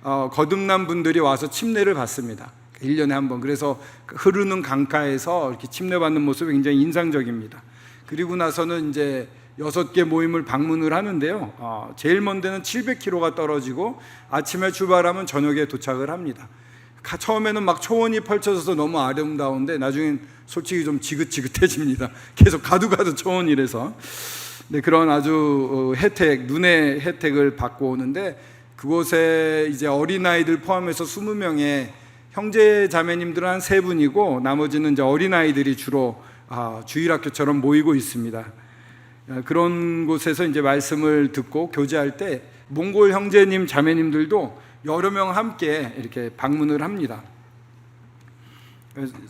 거듭난 분들이 와서 침례를 받습니다. 1년에 한 번. 그래서 흐르는 강가에서 이렇게 침례받는 모습이 굉장히 인상적입니다. 그리고 나서는 이제 6개 모임을 방문을 하는데요. 제일 먼 데는 700km가 떨어지고 아침에 출발하면 저녁에 도착을 합니다. 처음에는 막 초원이 펼쳐져서 너무 아름다운데 나중엔 솔직히 좀 지긋지긋해집니다. 계속 가도 초원이라서. 네, 그런 아주 눈의 혜택을 받고 오는데, 그곳에 이제 어린아이들 포함해서 20명의 형제 자매님들은 한 3분이고 나머지는 이제 어린아이들이 주로 주일학교처럼 모이고 있습니다. 그런 곳에서 이제 말씀을 듣고 교제할 때 몽골 형제님 자매님들도 여러 명 함께 이렇게 방문을 합니다.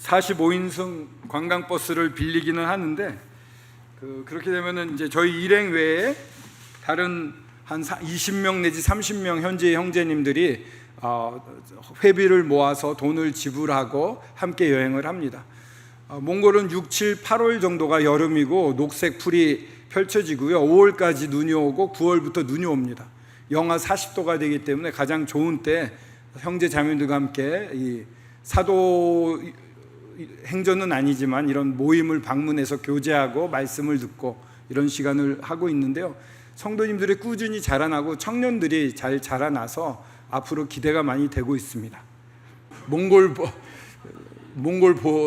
45인승 관광버스를 빌리기는 하는데, 그렇게 되면은 이제 저희 일행 외에 다른 한 20명 내지 30명 현지의 형제님들이 회비를 모아서 돈을 지불하고 함께 여행을 합니다. 몽골은 6, 7, 8월 정도가 여름이고 녹색 풀이 펼쳐지고요. 5월까지 눈이 오고 9월부터 눈이 옵니다. 영하 40도가 되기 때문에 가장 좋은 때 형제 자매들과 함께 이 사도 행전은 아니지만 이런 모임을 방문해서 교제하고 말씀을 듣고 이런 시간을 하고 있는데요. 성도님들이 꾸준히 자라나고 청년들이 잘 자라나서 앞으로 기대가 많이 되고 있습니다. 몽골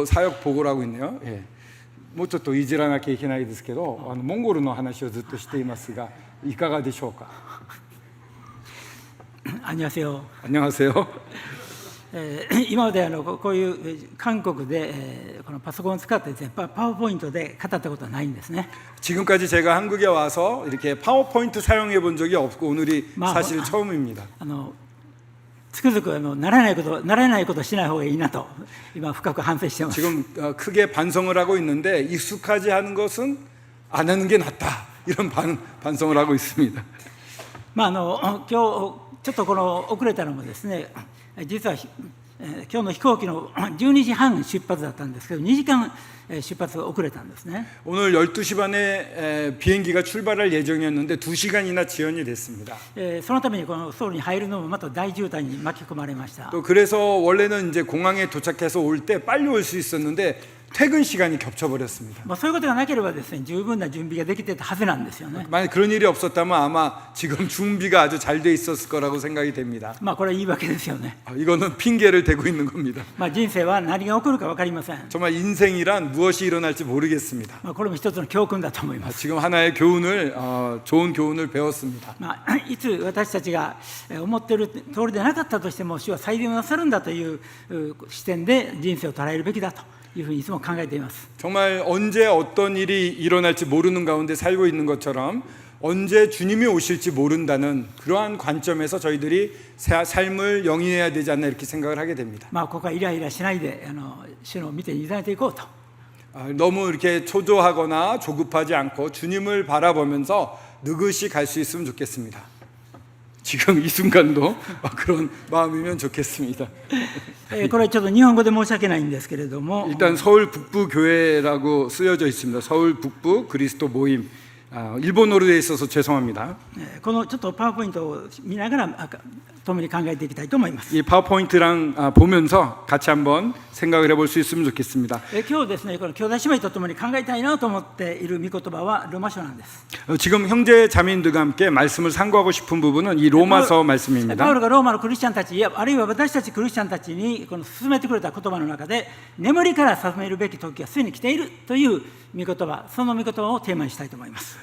사역 보고라고 있네요. 예. もうちょっといじらなきゃいけないですけど、モンゴルの話をずっとしていますが、いかがでしょうか。안녕하세요. 안녕하세요. 今までこういう韓国でこのパソコンを使ってですね、パワーポイントで語ったことはないんですね。 지금까지 제가 한국에 와서 이렇게 파워포인트 사용해 본 적이 없고 오늘이 사실 처음입니다. つくづく慣れないことしない方がいいなと今深く反省しています。 지금 크게 반성을 하고 있는데 익숙하지 않은 것은 안 하는 게 낫다, 이런 반성을 하고 있습니다. 今日ちょっとこの遅れたのもですね、実は今日の飛行機の12時半出発だったんですけど、2時間出発が遅れたんですね。 오늘 12시 반에 비행기가 출발할 예정이었는데 2시간이나 지연이 됐습니다. そのためにこのソウルに入るのもまた大渋滞に巻き込まれました。 또 그래서 원래는 이제 공항에 도착해서 올 때 빨리 올 수 있었는데 퇴근 시간이 겹쳐버렸습니다. そういうことがなければですね、十分な準備ができてたはずなんですよね。 만약 그런 일이 없었다면 아마 지금 준비가 아주 잘 돼 있었을 거라고 생각이 됩니다. これは言い訳ですよね。 이거는 핑계를 대고 있는 겁니다. 人生は何が起こるか分かりません。 정말 인생이란 무엇이 일어날지 모르겠습니다. これも一つの教訓だと思います。 지금 하나의 교훈을 좋은 교훈을 배웠습니다. いつ私たちが思っている通りでなかったとしても、主は最善をなさるんだという視点で人生を捉えるべきだというふうにいつも考えています。 정말 언제 어떤 일이 일어날지 모르는 가운데 살고 있는 것처럼 언제 주님이 오실지 모른다는 그러한 관점에서 저희들이 삶을 영위해야 되지 않나 이렇게 생각을 하게 됩니다. ここはイライラしないで主の見て委ねていこうと。 너무 이렇게 초조하거나 조급하지 않고 주님을 바라보면서 느긋이 갈 수 있으면 좋겠습니다. 지금 이 순간도 그런 마음이면 좋겠습니다. これはちょっと日本語で申し訳ないんですけれども、 일단 서울 북부 교회라고 쓰여져 있습니다. 서울 북부 그리스도 모임. 일본어로 되어 있어서 죄송합니다. このちょっとパワーポイントを見ながら共に考えていきたいと思います。 이 파워포인트랑 보면서 같이 한번 생각을 해볼 수 있으면 좋겠습니다. 今日ですね、この兄弟姉妹と共に考えたいなと思っている御言葉はローマ書なんです。 지금 형제 자매님들과 함께 말씀을 상고하고 싶은 부분은 이 로마서 말씀입니다. パウロがローマのクリスチャンたち、あるいは私たちクリスチャンたちにこの進めてくれた言葉の中で、眠りから覚めるべき時がすでに来ているという御言葉、その御言葉をテーマにしたいと思います。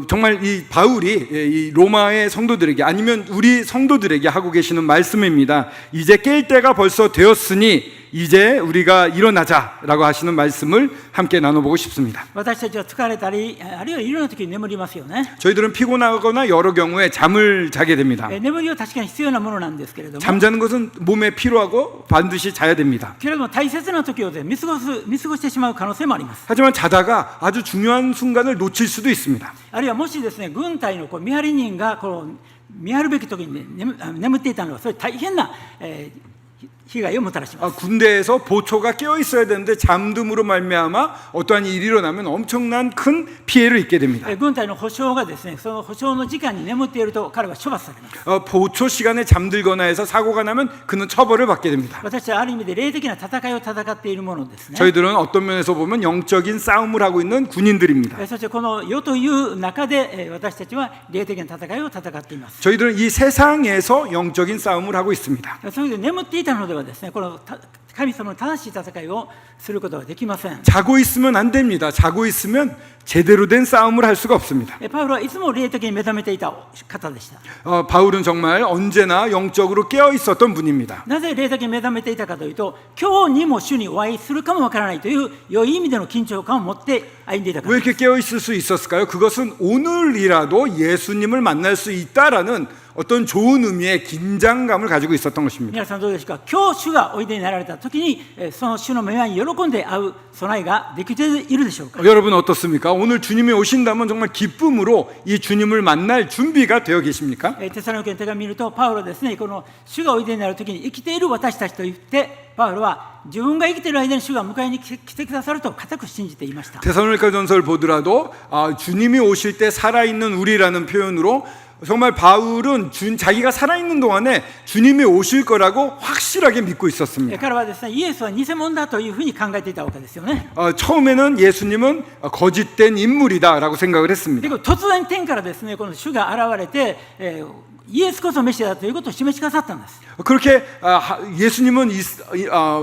정말 이 바울이 이 로마의 성도들에게 아니면 우리 성도들에게 하고 계시는 말씀입니다. 이제 깰 때가 벌써 되었으니 이제 우리가 일어나자라고 하시는 말씀을 함께 나눠보고 싶습니다. 私たちは疲れたり、あるいはいろんな時に眠りますよね。 저희들은 피곤하거나 여러 경우에 잠을 자게 됩니다. 眠りは確かに必要なものなんですけれども、 잠자는 것은 몸에 필요하고 반드시 자야 됩니다. けれども大切な時を見過ごしてしまう可能性もあります。 하지만 자다가 아주 중요한 순간을 놓칠 수도 있습니다. あるいはもしですね、軍隊の見張り人が見張るべき時に眠っていたのはそれ大変な被害をもたらします。 군대에서 보초가 깨어 있어야 되는데 잠듦으로 말미암아 어떠한 일이 일어나면 엄청난 큰 피해를 입게 됩니다. 軍隊の保証がですね、その保証の時間に眠っていると彼は処罰されます。 보초 시간에 잠들거나 해서 사고가 나면 그는 처벌을 받게 됩니다. 私はある意味で霊的な戦いを戦っているものですね。 저희들은 어떤 면에서 보면 영적인 싸움을 하고 있는 군인들입니다. そしてこの世という中で私たちは霊的な戦いを戦っています。 저희들은 이 세상에서 영적인 싸움을 하고 있습니다. それで眠っていたのではですね、この神様の正しい戦いをすることはできません。 자고 있으면 안 됩니다. 자고 있으면 제대로 된 싸움을 할 수가 없습니다. パウロはいつも霊的に目覚めていた方でした。 바울은 정말 언제나 영적으로 깨어 있었던 분입니다. なぜ霊的に目覚めていたかというと、今日にも主にお会いするかもわからないという良い意味での緊張感を持って歩んでいたから 왜 です。 이렇게 깨어 있을 수 있었을까요? 그것은 오늘이라도 예수님을 만날 수 있다라는 어떤 좋은 의미의 긴장감을 가지고 있었던 것입니다. 皆さんどうですか。今日主がおいでになられた時にその主の御前に喜んで会う備えができているでしょうか。 여러분 어떻습니까? 오늘 주님이 오신다면 정말 기쁨으로 이 주님을 만날 준비가 되어 계십니까? テサロニケの手紙を見るとパウロですね、この主がおいでになる時に生きている私たちと言ってパウロは自分が生きている間に主が迎えに来てくださると固く信じていました。 데살로니가전서를 보더라도 주님이 오실 때 살아있는 우리라는 표현으로 정말 바울은 자기가 살아있는 동안에 주님이 오실 거라고 확실하게 믿고 있었습니다. 彼はですね、イエスは偽物だというふうに考えていたわけですよね。 처음에는 예수님은 거짓된 인물이다라고 생각을 で 했습니다. 突然天からですね、この主が現れて、イエスこそメシアだということを示しくださったんです。 그렇게 예수님은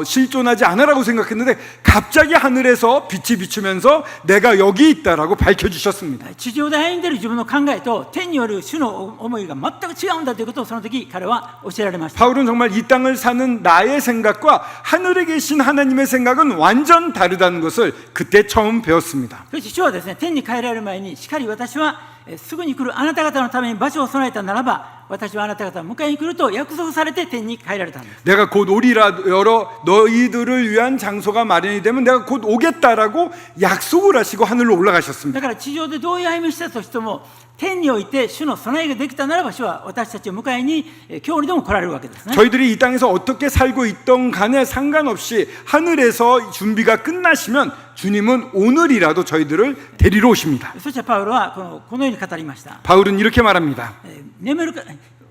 실존하지 않으라고 생각했는데 갑자기 하늘에서 빛이 비추면서 내가 여기 있다라고 밝혀주셨습니다. 地上で歩んでいる自分の考えと天による主の思いが全く違うんだということをその時彼は教えられました。 바울은 정말 이 땅을 사는 나의 생각과 하늘에 계신 하나님의 생각은 완전 다르다는 것을 그때 처음 배웠습니다. そして主はですね、天に帰られる前にしっかり私はすぐに来るあなた方のために場所を備えたならば私はあなた方を迎えに来ると約束されて天に帰られたんです。 내가 곧 오리라 여러 너희들을 위한 장소가 마련이 되면 내가 곧 오겠다라고 약속을 하시고 하늘로 올라가셨습니다. だから地上でどういう歩みをしたとしても天において主の備えができたならば主は私たちを迎えに今日にでも来られるわけですね。 저희들이 이 땅에서 어떻게 살고 있던 간에 상관없이 하늘에서 준비가 끝나시면 주님은 오늘이라도 저희들을 데리러 오십니다. そしてパウロはこのように語りました。 바울은 이렇게 말합니다. 眠るか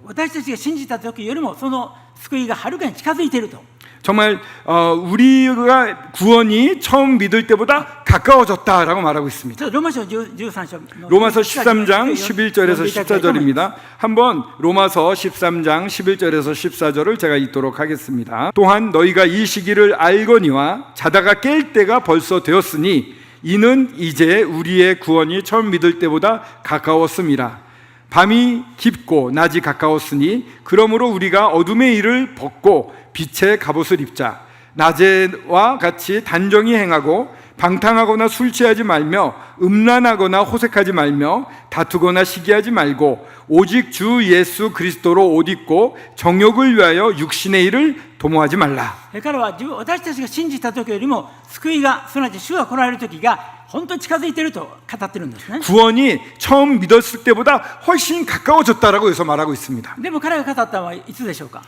私たちが信じた時よりもその救いがはるかに近づいていると。 정말 우리가 구원이 처음 믿을 때보다 가까워졌다라고 말하고 있습니다. 로마서 13章 로마서 13장 11절에서 14절입니다. 한번 로마서 13장 11절에서 14절을 제가 읽도록 하겠습니다. 또한 너희가 이 시기를 알거니와 자다가 깰 때가 벌써 되었으니 이는 이제 우리의 구원이 처음 믿을 때보다 가까웠음이라. 밤이 깊고 낮이 가까웠으니 그러므로 우리가 어둠의 일을 벗고 빛의 갑옷을 입자. 낮에와 같이 단정히 행하고 방탕하거나 술 취하지 말며 음란하거나 호색하지 말며 다투거나 시기하지 말고 오직 주 예수 그리스도로 옷 입고 정욕을 위하여 육신의 일을 도모하지 말라. 彼は私たちが信じた時よりも救いがすなわち主が来られる時が本当に近づいていると語ってるんですね。 구원이 처음 믿었을 때보다 훨씬 가까워졌다라고 여기서 말하고 있습니다. でも彼が語ったのはいつでしょうか。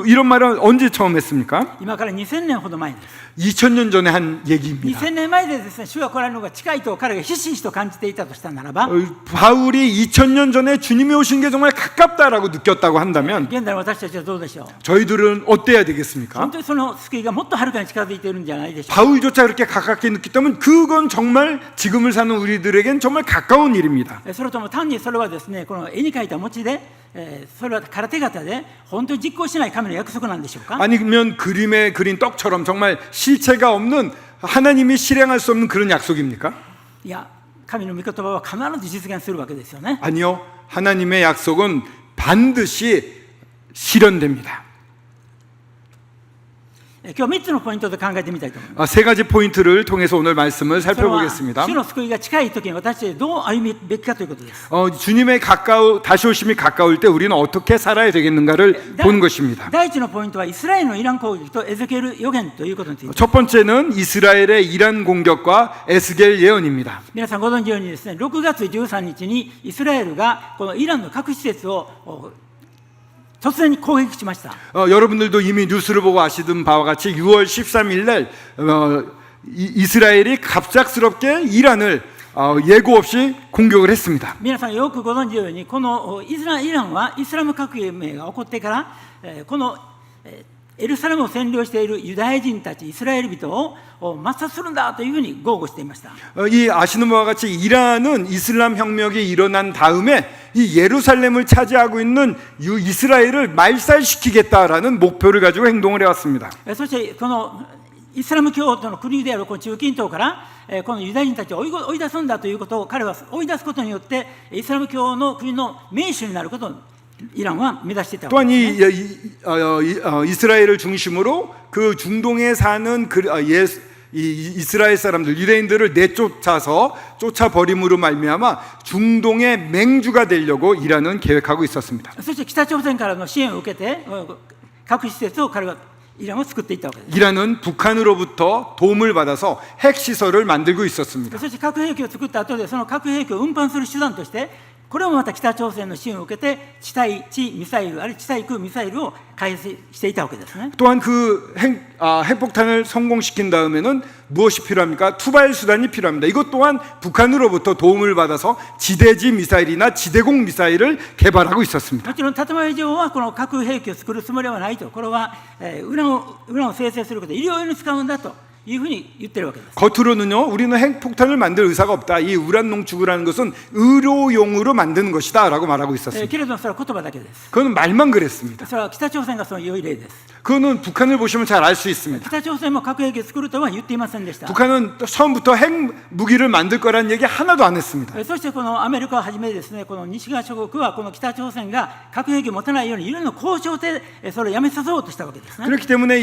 이런 말은 언제 처음 했습니까? 今から2000年ほど前です。 2000년 전에 한 얘기입니다. 2000年前でですね、主が来られるのが近いと彼がひしひしと感じていたとしたならば、 바울이 2000년 전에 주님이 오신 게 정말 가깝다라고 느꼈다고 한다면 現在の私たちはどうでしょう。 저희들은 어때야 되겠습니까? 本当にその救いがもっとはるかに近づいているんじゃないでしょうか。 바울조차 그렇게 가깝게 느꼈다면 그건 정말 지금을 사는 우리들에겐 정말 가까운 일입니다. それとも単にそれはですね、この絵に描いた餅で、それは空手形で本当に実行しない神の約束なんでしょうか。 아니면 그림에 그린 떡처럼 정말 실체가 없는 하나님이 실행할 수 없는 그런 약속입니까? いや、神の御言葉は必ず実現するわけですよね。 아니요. 하나님의 약속은 반드시 실현됩니다. 今日3つのポイントで考えてみたいと思います。 세 가지 포인트를 통해서 오늘 말씀을 それは 살펴보겠습니다. 主の救いが近い時に私たちどう歩むべきかということです。 주님의 다시 오심이 가까울 때 우리는 어떻게 살아야 되겠는가를 보는 것입니다. 第一のポイントはイスラエルのイラン攻撃とエゼキエル予言ということについて。 첫 번째는 이스라엘의 이란 공격과 에스겔 예언입니다. 皆さんご存知ようにですね、6月13日にイスラエルがこのイランの核施設を突然に攻撃しました。 여러분들도 이미 뉴스를 보고 아시던 바와 같이 6월 13일 날 이스라엘이 갑작스럽게 이란을 예고 없이 공격을 했습니다. 皆さんよくご存知のように、このイランはイスラム革命が起こってから、このエルサレムを占領しているユダヤ人たち、イスラエル人を抹殺するんだというふうに豪語していました。 이 아시는 바와 같이 이란은 이슬람 혁명이 일어난 다음에 이 예루살렘을 차지하고 있는 이스라엘을 말살시키겠다라는 목표를 가지고 행동을 해왔습니다. そしてこのイスラム教徒の国であるこの中近東からこのユダヤ人たちを追い出すんだということを彼は追い出すことによってイスラム教の国の盟主になることをイランは目指していたわ 또한 けですね。 이스라엘을 중심으로 그 중동에 사는 이스라엘 사람들 유대인들을 내쫓아서 쫓아버림으로 말미암아 중동의 맹주가 되려고 이란은 계획하고 있었습니다. そして北朝鮮からの支援を受けて核施設を彼はイランを作っていったわけです。 이란은 북한으로부터 도움을 받아서 핵시설을 만들고 있었습니다. そして核兵器を作った後でその核兵器を運搬する手段としてこれもまた北朝鮮の支援を受けて地対地ミサイルあるいは地対空ミサイルを開発していたわけですね。 또한 그 핵폭탄을 성공시킨 다음에는 무엇이 필요합니까? 투발 수단이 필요합니다. 이것 또한 북한으로부터 도움을 받아서 지대지 미사일이나 지대공 미사일을 개발하고 있었습니다. もちろん建前上はこの核兵器を作るつもりはないと、これはウランを生成することで医療用に使うんだというふうに言ってるわけです。 겉으로는요, 우리는 핵폭탄을 만들 의사가 없다. 이 우란 농축이라는 것은 의료용으로 만드는 것이다라고 말하고 있었습니다. けれどもそれは言葉だけです。 그건 말만 그랬습니다. それは北朝鮮がその良い例です。 그거는 북한을 보시면 잘 알 수 있습니다. 北朝鮮も核兵器を作るとは言っていませんでした。 북한은 처음부터 핵 무기를 만들 거라는 얘기 하나도 안 했습니다. そしてこのアメリカをはじめですね、この西側諸国はこの北朝鮮が核兵器を持たないようにいろいろな交渉でそれをやめさせようとしたわけですね。 그렇기 때문에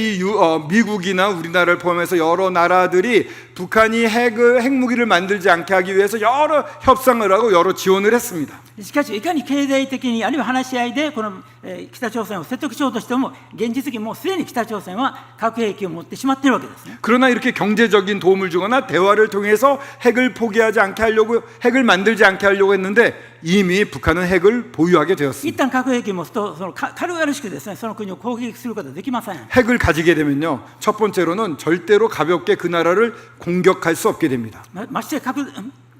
미국이나 우리나라를 포함해서 여러 나라들이 북한이 핵무기를 만들지 않게 하기 위해서 여러 협상을 하고 여러 지원을 했습니다. しかしいかに経済的にあるいは話し合いでこの北朝鮮を説得しようとしても現実的にもうすでに北朝鮮は核兵器を持ってしまっているわけですね。 그러나 이렇게 경제적인 도움을 주거나 대화를 통해서 핵을 포기하지 않게 하려고 핵을 만들지 않게 하려고 했는데 이미 북한은 핵을 보유하게 一 되었습니다. 旦核兵器を持つとその軽々しくですね、その国を攻撃することはできません。 핵을 가지게 되면요, 첫 번째로는 절대로 가볍게 그 나라를 공격할 수 없게 됩니다. まして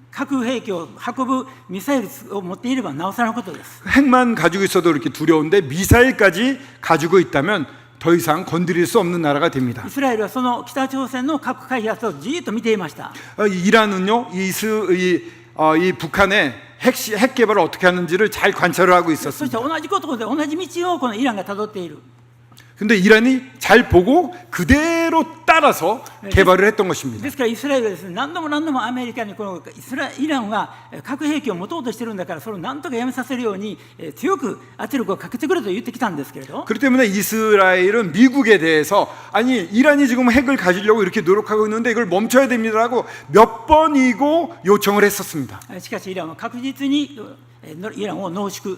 核兵器を運ぶミサイルを持っていればなおさらのことです。 핵만 가지고 있어도 이렇게 두려운데 미사일까지 가지고 있다면 더 이상 건드릴 수 없는 나라가 됩니다. イスラエルはその北朝鮮の核開発をじーっと見ていました。 이란은요, 이 북한의 핵 개발을 어떻게 하는지를 잘 관찰을 하고 そして 있었습니다. 同じことで同じ道をこのイランがたどっている。 근데 이란이 잘 보고 그대로 따라서 개발을 했던 것입니다. ですからイスラエルはですね、何度もアメリカにこのイランは核兵器を持とうとしてるんだからそれを何とかやめさせるように強く圧力をかけてくれと言ってきたんですけれど、 그렇기 때문에 이스라엘은 미국에 대해서 아니 이란이 지금 핵을 가지려고 이렇게 노력하고 있는데 이걸 멈춰야 됩니다라고 몇 번이고 요청을 했었습니다. しかしイランは確実にイランを濃縮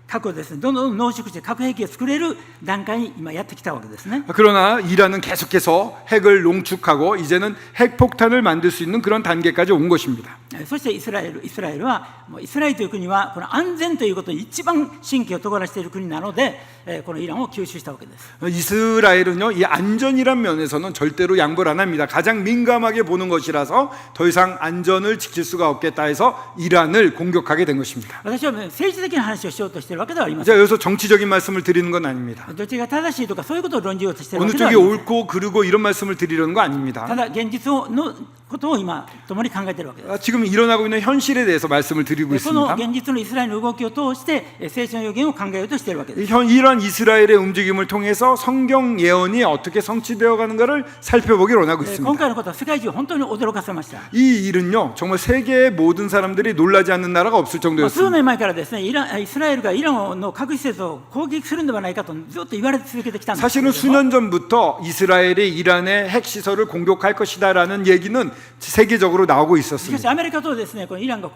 核をですね、どんどん濃縮して核兵器を作れる段階に今やってきたわけですね。 그러나 이란은 계속해서 핵을 농축하고 이제는 핵폭탄을 만들 수 있는 그런 단계까지 온 것입니다. そしてイスラエルはもうイスラエルという国はこの安全ということに一番神経を尖らせている国なので、このイランを吸収したわけです。 이스라엘은요, 이 안전이란 면에서는 절대로 양보를 안 합니다. 가장 민감하게 보는 것이라서 더 이상 안전을 지킬 수가 없겠다 해서 이란을 공격하게 된 것입니다. 私は政治的な話をしようとしているわけではありません。 제가 여기서 정치적인 말씀을 드리는 건 아닙니다. どっちが正しいとかそういうことを論じようとしているわ 어느 けではあ 쪽이 りません。 옳고 그르고 이런 말씀을 드리려는 거 아닙니다. ただ現実のことを今共に考えているわけです。 지금 일어나고 있는 현실에 대해서 말씀을 드리고 この 있습니다. 現実のイスラエルの動きを通して聖書の予言を考えようとしているわけです。 이러한 이스라엘의 움직임을 통해서 성경 예언이 어떻게 성취되어 가는가를 살펴보기를 원하고 今 있습니다. 回のことは世界中本当に驚かせました。 이 일은요, 정말 세계의 모든 사람들이 놀라지 않는 나라가 없을 数 정도였습니다. 年前からですね、イスラエルがイランの核施設を攻撃するのではないかとずっと言われ続けてきたんですけれ 사실은 ども、 수년 전부터 이스라엘이 이란의 핵시설을 공격할 것이다라는 얘기는 세계적으로 나오고 しかし 있었습니다. アメリカとですね、このイランが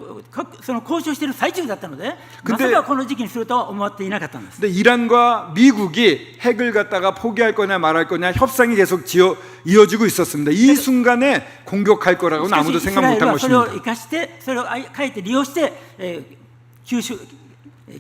その交渉している最中だったので、ま 근데 さかこの時期にするとは思っていなかったんです。 근데 이란과 미국이 핵을 갖다가 포기할 거냐 말할 거냐 협상이 계속 이어지고 있었습니다. 이 순간에 공격할 し 거라고는 かし 아무도 イス 생각 ラエル 못한 はそれを 것입니다. 生かして、それをかえって利用して、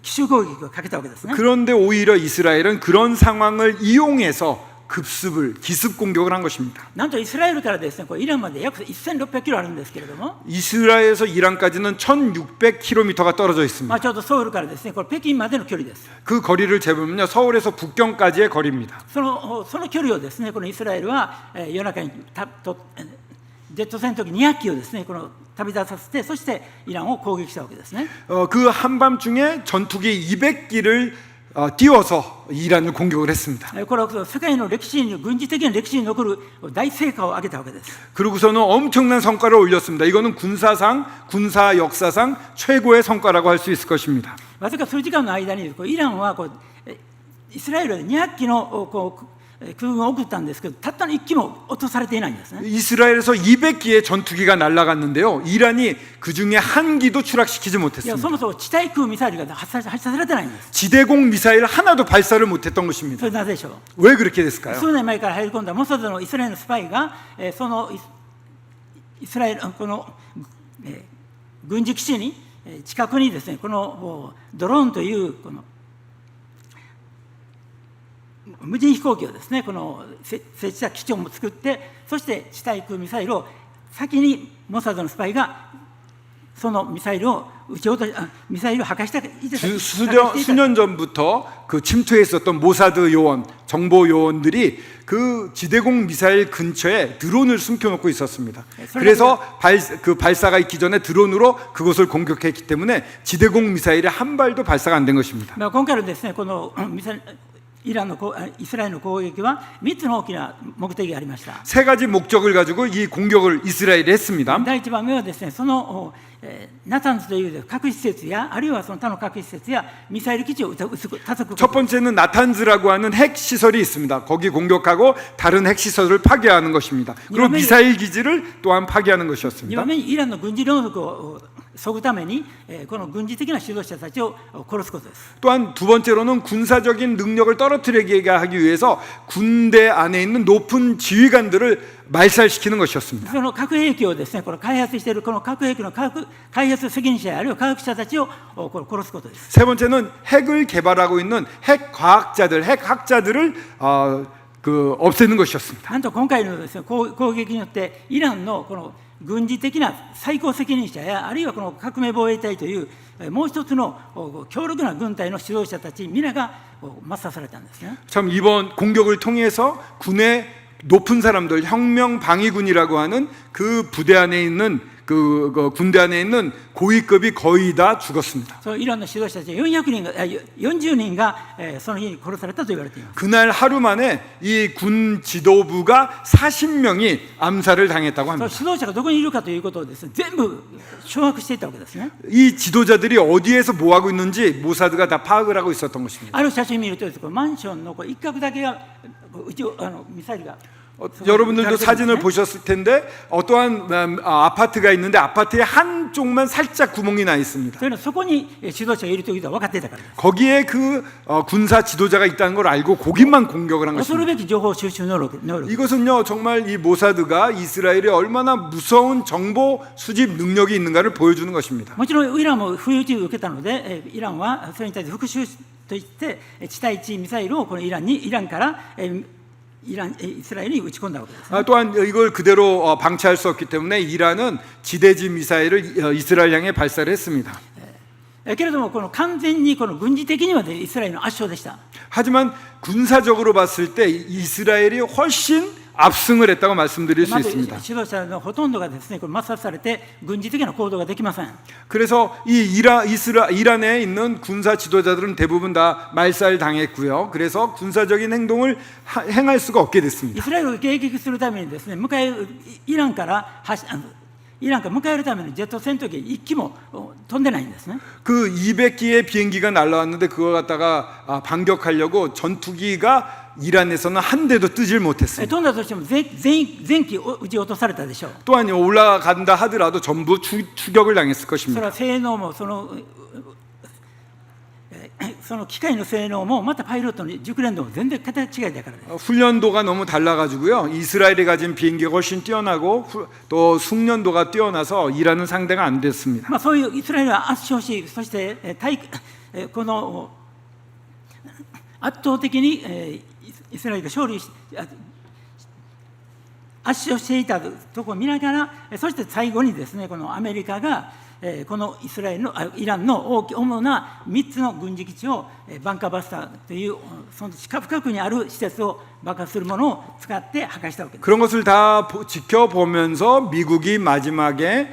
奇襲攻撃をかけたわけですね。 그런데 오히려 이스라엘은 그런 상황을 이용해서 기습 공격을 한 것입니다. なんとイスラエルからですね、これイランまで約1600キロあるんですけれども、 이스라엘에서 이란까지는 1600km가 떨어져 있습니다. ちょうどソウルからですね、これ北京までの距離です。 그 거리를 재보면요, 서울에서 북경까지의 거리입니다. その距離をですね、このイスラエルは夜中にジェット戦闘機200機をですね、この旅立たせて、そしてイランを攻撃したわけですね。 그 한밤중에 전투기 200기를 띄워서 이란을 공격을 했습니다. これは世界の歴史に軍事的な歴史に残る大成果を上げたわけです。 그러고서는 엄청난 성과를 올렸습니다. 이거는 군사 역사상 최고의 성과라고 할 수 있을 것입니다. わずか数時間の間にイランはイスラエルで200機の空軍を送ったんですけど、たったの1機も落とされていないんですね。 이스라엘에서 200기의 전투기가 날아갔는데요, 이란이 그 중에 한 기도 추락시키지 いや、 못했습니다. そもそも地対空ミサイルが発射されてないんです。 지대공 미사일 하나도 발사를 못했던 そ 것입니다. れなぜでしょう。 왜 그렇게 됐을까요? 数年前から入り込んだモサドのイスラエルのスパイが、そのイスラエルこの、軍事基地に近くにですね、このドローンというこの無人飛行機をですね、この設置した基地を作って、そして地対空ミサイルを先にモサドのスパイがそのミサイルをミサイルを破壊した。 수년 전부터 그 침투했었던 모사드 요원, 정보 요원들이 그 지대공 미사일 근처에 드론을 숨겨놓고 있었습니다. 그래서 그 발사가 있기 전에 드론으로 그곳을 공격했기 때문에 지대공 미사일이 한 발도 발사가 안 된 것입니다. 今回のですね、このイスラエルの攻撃は3つの大きな目的がありました。 세 가지 목적을 가지고 이 공격을 이스라엘이 했습니다. 第1番目はですね、そのナタンズという核施設やあるいはその他の核施設やミサイル基地を叩く。 첫 번째는 나탄즈라고 하는 핵 시설이 있습니다. 거기 공격하고 다른 핵 시설을 파괴하는 것입니다. 그리고 미사일 기지를 또한 파괴하는 2 것이었습니다. 番目にイランの軍事能力を削ぐためにこの軍事的な指導者たちを殺すことです。 또한 두 번째로는 군사적인 능력을 떨어뜨리게 하기 위해서 군대 안에 있는 높은 지휘관들을 말살시키는 것이었습니다. その核兵器をですね、この開発しているこの核兵器の開発責任者あるいは科学者たちを殺すことです。 세 번째는 핵을 개발하고 있는 핵 과학자들, 핵 학자들을 없애는 것이었습니다. なんと今回のですね、攻撃によってイランのこの軍事的な最高責任者やあるいはこの革命防衛隊というもう一つの強力な軍隊の指導者たち皆が抹殺されたんですね。 참 이번 공격을 통해서 군의 높은 사람들, 혁명방위군이라고 하는 그 부대 안에 있는 그 군대 안에 있는 고위급이 거의 다 죽었습니다. イランの指導者たち40人がその日に殺されたと言われています。 그날 하루 만에 이 군 지도부가 40명이 암살을 당했다고 その 합니다. 指導者がどこにいるかということをですね、全部掌握していたわけですね。 이 지도자들이 어디에서 뭐 하고 있는지 모사드가 다 파악을 하고 있었던 것입니다. ある写真見るとですね、マンションの一角だけがミサイルが 여러분들도 사진을 보셨을 텐데 어떠한 아파트가 있는데 아파트의 한쪽만 살짝 구멍이 나 있습니다. というのはそこに指導者がいるということは分かっていたからです。 거기에 그 군사 지도자가 있다는 걸 알고 거기만 공격을 한 恐る 것입니다. べき情報収集能力 이것은요 정말 이 모사드가 이스라엘이 얼마나 무서운 정보 수집 능력이 있는가를 보여주는 것입니다. もちろんイランも不意打ちを受けたので、イランはそれに対して復讐といって地対地ミサイルをこのイランからイスラエルに打ち込んだわけです、ね。 또한 이걸 그대로 방치할 수 없기 때문에 이란은 지대지 미사일을 이스라엘 향해 발사를 했습니다. けれどもこの完全にこの軍事的にはイスラエルの圧勝でした。 하지만 군사적으로 봤을 때 이스라엘이 훨씬 압승을 했다고 말씀드릴 수 まず 있습니다. 指導者のほとんどがですね、これ抹殺されて軍事的な行動ができません。 그래서 이란에 있는 군사 지도자들은 대부분 다 말살 당했고요. 그래서 군사적인 행동을 행할 수가 없게 イ 됐습니다. スラエルを迎撃するためにですね、イランから迎えるためのジェット戦闘機1機も飛んでないんですね。 그 200기의 비행기가 날라왔는데 그걸 갖다가 반격하려고 전투기가 이란에서는 한 대도 뜨질 못했습니다. 飛んだとしても全機撃ち落とされたでしょう。 또한 올라간다 하더라도 전부 추격을 당했을 それ 것입니다. は性能もその機械の性能もまたパイロットの熟練度も全然桁違いだからです。 훈련도가 너무 달라가지고요. 이스라엘이 가진 비행기가 훨씬 뛰어나고 또 숙련도가 뛰어나서 이란은 상대가 안 됐습니다. そういうイスラエルは圧勝し、そしてこの圧倒的にイスラエルが勝利し圧勝していたところを見ながら、そして最後にですね、このアメリカがこのイランの主な3つの軍事基地をバンカーバスターというその深くにある施設を爆破するものを使って破壊したわけです。 그런 것을 다 지켜보면서 미국이 마지막에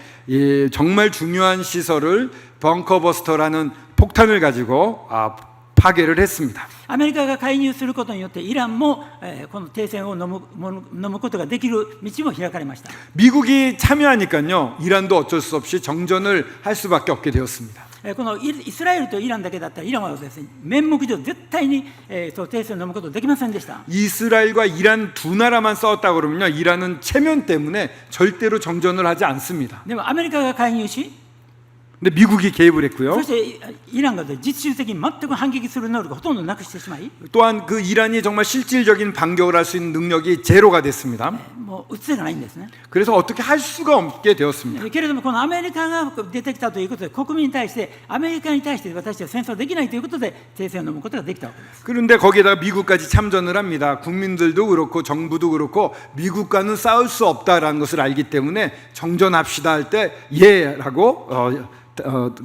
정말 중요한 시설을 벙커버스터라는 폭탄을 가지고 파괴를 했습니다. アメリカが介入することによってイランもこの停戦を飲むことができる道も開かれました。 미국이 참여하니까요, 이란도 어쩔 수 없이 정전을 할 수밖에 없게 되었습니다. このイスラエルとイランだけだったらイランはですね、面目上絶対に停戦を飲むことができませんでした。 이스라엘과 이란 두 나라만 싸웠다 그러면요, 이란은 체면 때문에 절대로 정전을 하지 않습니다. でもアメリカが介入し 근데 미국이 개입을 했고요. そしてイランが実質的に全く反撃する能力をほとんどなくしてしまい 또한 그 이란이 정말 실질적인 반격을 할 수 있는 능력이 제로가 됐습니다. もう打つ手がないんですね。 그래서 어떻게 할 수가 없게 되었습니다. けれどもこのアメリカが出てきたということで国民に対してアメリカに対して私は戦争できないということで停戦を飲むことができたわけです。 그런데 거기에다가 미국까지 참전을 합니다. 국민들도 그렇고 정부도 그렇고 미국과는 싸울 수 없다라는 것을 알기 때문에 정전합시다 할 때 예라고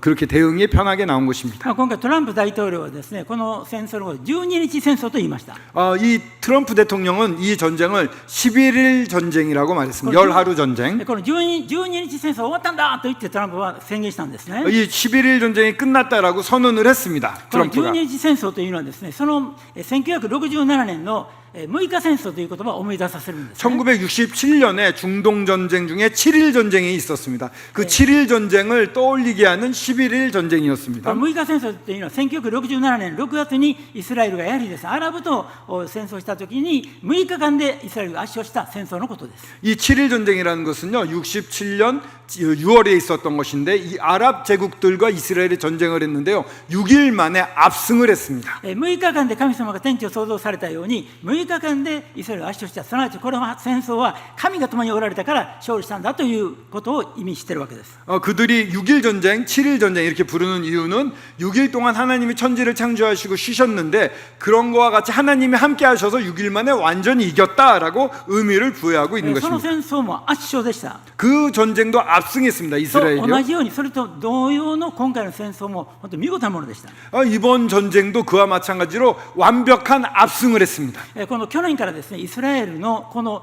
그렇게 대응이 편하게 나온 것입니다. 今回トランプ大統領はですね、この戦争の12日戦争と言いました。 이 트럼프 대통령은 이 전쟁을 11일 전쟁이라고 말했습니다. 열하루 전쟁. この12日戦争終わったんだと言ってトランプは宣言したんですね。 이 11일 전쟁이 끝났다라고 선언을 했습니다. この 트럼프가. 12日戦争というのはですね、その1967年の6日戦争という言葉を思い出させるんです、ね。 1967년에 중동 전쟁 중에 7일 전쟁이 있었습니다. 그 7일 전쟁을 떠올리게 하는 11일 전쟁이었습니다. 6日戦争というのは1967年6月にイスラエルがやはりですね、アラブと戦争したときに6日間でイスラエルが圧勝した戦争のことです。 이 7일 전쟁이라는 것은요, 67년 6월에 있었던 것인데 이 아랍 제국들과 이스라엘이 전쟁을 했는데요, 6일 만에 압승을 했습니다. 6日間で神様が天地を創造されたように6日間でイスラエルが圧勝した。すなわちこれは戦争は神が共におられたから勝利したんだということを意味しているわけです。 그들이 6일 전쟁, 7일 전쟁 이렇게 부르는 이유는 6일 동안 하나님이 천지를 창조하시고 쉬셨는데 그런 거와 같이 하나님이 함께 하셔서 6일 만에 완전히 이겼다라고 의미를 부여하고 있는 その 것입니다. 戦争も圧勝でした。 그 전쟁도 압승했습니다. と 이스라엘이요. 同じようにそれと同様の今回の戦争も本当に見事なものでした。 이번 전쟁도 그와 마찬가지로 완벽한 압승을 했습니다. この去年からですね、イスラエルのこの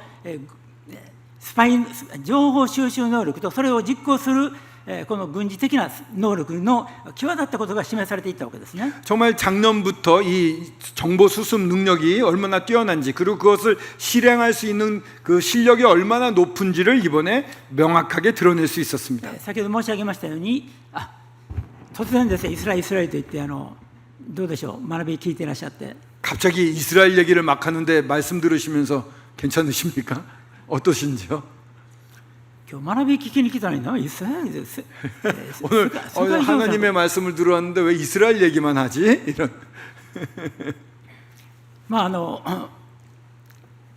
スパイ情報収集能力とそれを実行するこの軍事的な能力の際立ったことが示されていったわけですね。 정말 작년부터 이 정보 수습 능력이 얼마나 뛰어난지 그리고 그것을 실행할 수 있는 그 실력이 얼마나 높은지를 이번에 명확하게 드러낼 수 있었습니다. 先ほど申し上げましたように、突然ですね、イスラエルと言ってどうでしょう、学び聞いていらっしゃって 갑자기 이스라엘 얘기를 막 하는데 말씀 들으시면서 괜찮으십니까? 어떠신지요? 今日学び聞きに来たのにイスラエルです。 오늘 하나님의 말씀을 들어왔는데 왜 이스라엘 얘기만 하지? 이런.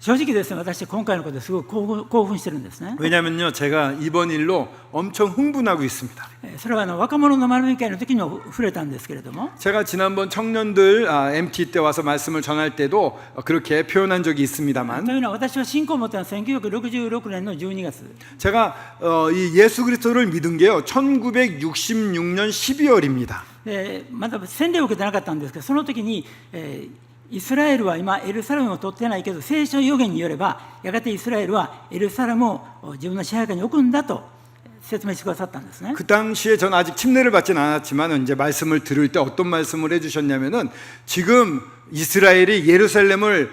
正直ですね、私今回のことですごく興奮してるんですね。 왜냐면요, 제가 이번 일로 엄청 흥분하고 있습니다. それは若者の学び会の時にも触れたんですけれども、 제가 지난번 청년들 MT 때 와서 말씀을 전할 때도 그렇게 표현한 적이 있습니다만, というのは私は信仰を持ったのは1966年の12月。 제가 이 예수 그리스도를 믿은 게요 1966년 12월입니다. まだ洗礼を受けてなかったんですけど、その時に、イスラエルは今エルサレムを取ってないけど聖書預言によればやがてイスラエルはエルサレムを自分の支配下に置くんだと説明してくださったんですね。 그 당시에 저는 아직 침례를 받진 않았지만 이제 말씀을 들을 때 어떤 말씀을 해주셨냐면은 지금 이스라엘이 예루살렘을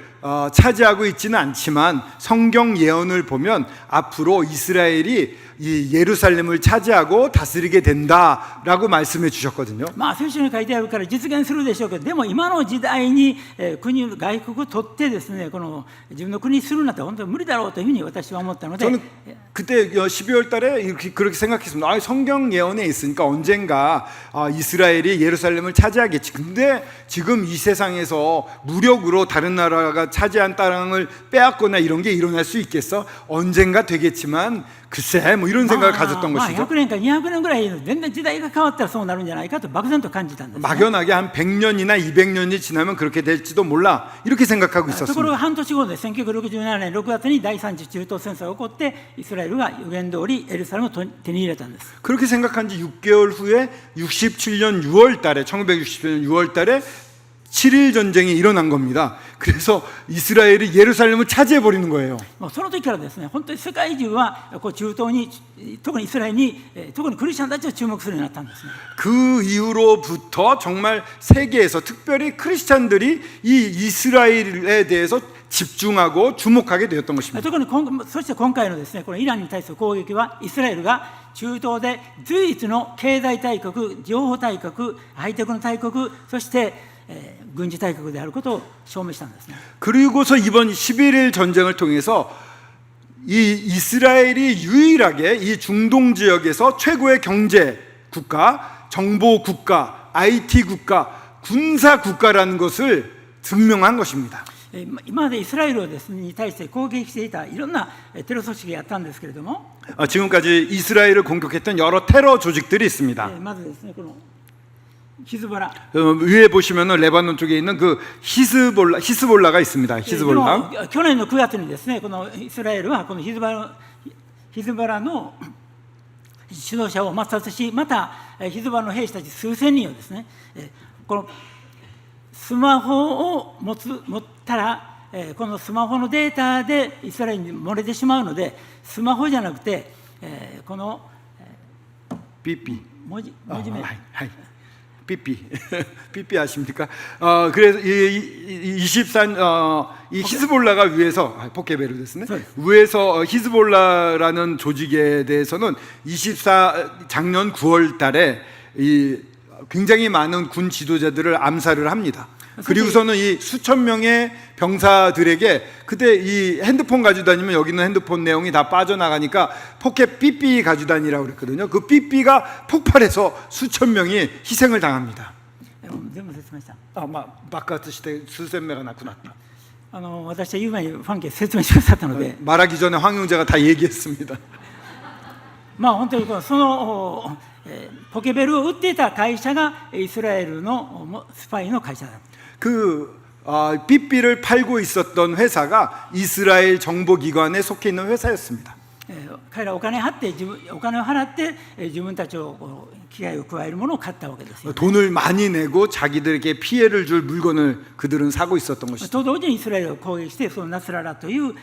차지하고 있지는 않지만 성경 예언을 보면 앞으로 이스라엘이 이 예루살렘을 차지하고 다스리게 된다라고 말씀해 주셨거든요. 聖書に書いてあるから実現するでしょうけど、でも今の時代に外国を取ってですね、この自分の国にするなんて本当に無理だろうというふうに私は思ったので、 저는 그때 12월 달에 그렇게 생각했습니다. 성경 예언에 있으니까 언젠가 이스라엘이 예루살렘을 차지하겠지. 근데 지금 이 세상에서 무력으로 다른 나라가 차지한 땅을 빼앗거나 이런 게 일어날 수 있겠어? 언젠가 되겠지만 글쎄 뭐 이런 생각을 가졌던 まあ 것이죠. 100年か200年ぐらい全然時代が変わったらそうなるんじゃないかと漠然と感じたんですね。 막연하게 한 100년이나 200년이 지나면 그렇게 될지도 몰라 이렇게 생각하고 ところ 있었습니다. が半年後で1967年6月に第3次中東戦争が起こってイスラエルが予言通りエルサレムを手に入れたんです。 그렇게 생각한 지 6개월 후에 67년 6월 달에 1967년 6월 달에 7일 전쟁이 일어난 겁니다. 그래서 이스라엘이 예루살렘을 차지해 버리는 거예요. もうその時からですね、本当に世界中はこう中東に、特にイスラエルに、特にクリスチャンたちを注目するようになったんですね。 그 이후로부터 정말 세계에서 특별히 크리스찬들이 이 이스라엘에 대해서 집중하고 주목하게 되었던 것입니다. 特にそして今回のですね、このイランに対する攻撃はイスラエルが中東で唯一の経済大国、情報大国、ハイテクの大国、そして軍事大国であることを証明したんですね。 그리고서 이번 11일 전쟁을 통해서 이 이스라엘이 유일하게 이 중동 지역에서 최고의 경제 국가, 정보 국가, IT 국가, 군사 국가라는 것을 증명한 것입니다. 今までイスラエルをですねに対して攻撃していたいろんなテロ組織がやったんですけれども、 지금까지 이스라엘을 공격했던 여러 테러 조직들이 있습니다. まずですねこのヒズボラ 위에 보시면은 레바논 쪽에 있는 그 히스볼라가 있습니다. 히스볼라. 去年の9月にですねこのイスラエルはこのヒズボラの指導者を抹殺し、またヒズボラの兵士たち数千人をですねこのスマホを持ったらこのスマホのデータでイスラエルに漏れてしまうので、スマホじゃなくてこの삐삐. 文字名 삐삐. 삐삐 아십니까? 그래서 이 히즈볼라가 위에서 포케베르 됐네. 위에서 히즈볼라라는 조직에 대해서는 작년 9월 달에 이 굉장히 많은 군 지도자들을 암살을 합니다. 그리고서는 이 수천 명의 병사들에게 그때 이 핸드폰 가지고 다니면 여기 있는 핸드폰 내용이 다 빠져나가니까 포켓 삐삐 가지고 다니라고 그랬거든요. 그 삐삐가 폭발해서 수천 명이 희생을 당합니다. 全部説明した。 爆発して数千名が亡くなった。私は言う前にファンケ説明してくださったので、 말하기 전에 황 형제가 다 얘기했습니다. まあ本当にそのポケベルを売っていた会社がイスラエルのスパイの会社だ。 삐삐를 팔고 있었던 회사가 이스라엘 정보기관에 속해 있는 회사였습니다. 彼らお金を払って自分たちを危害を加えるものを買ったわけですよ。 돈을 많이 내고 자기들에게 피해를 줄 물건을 그들은 사고 있었던 것이죠. と同時にイスラエルを攻撃して、そのナスララという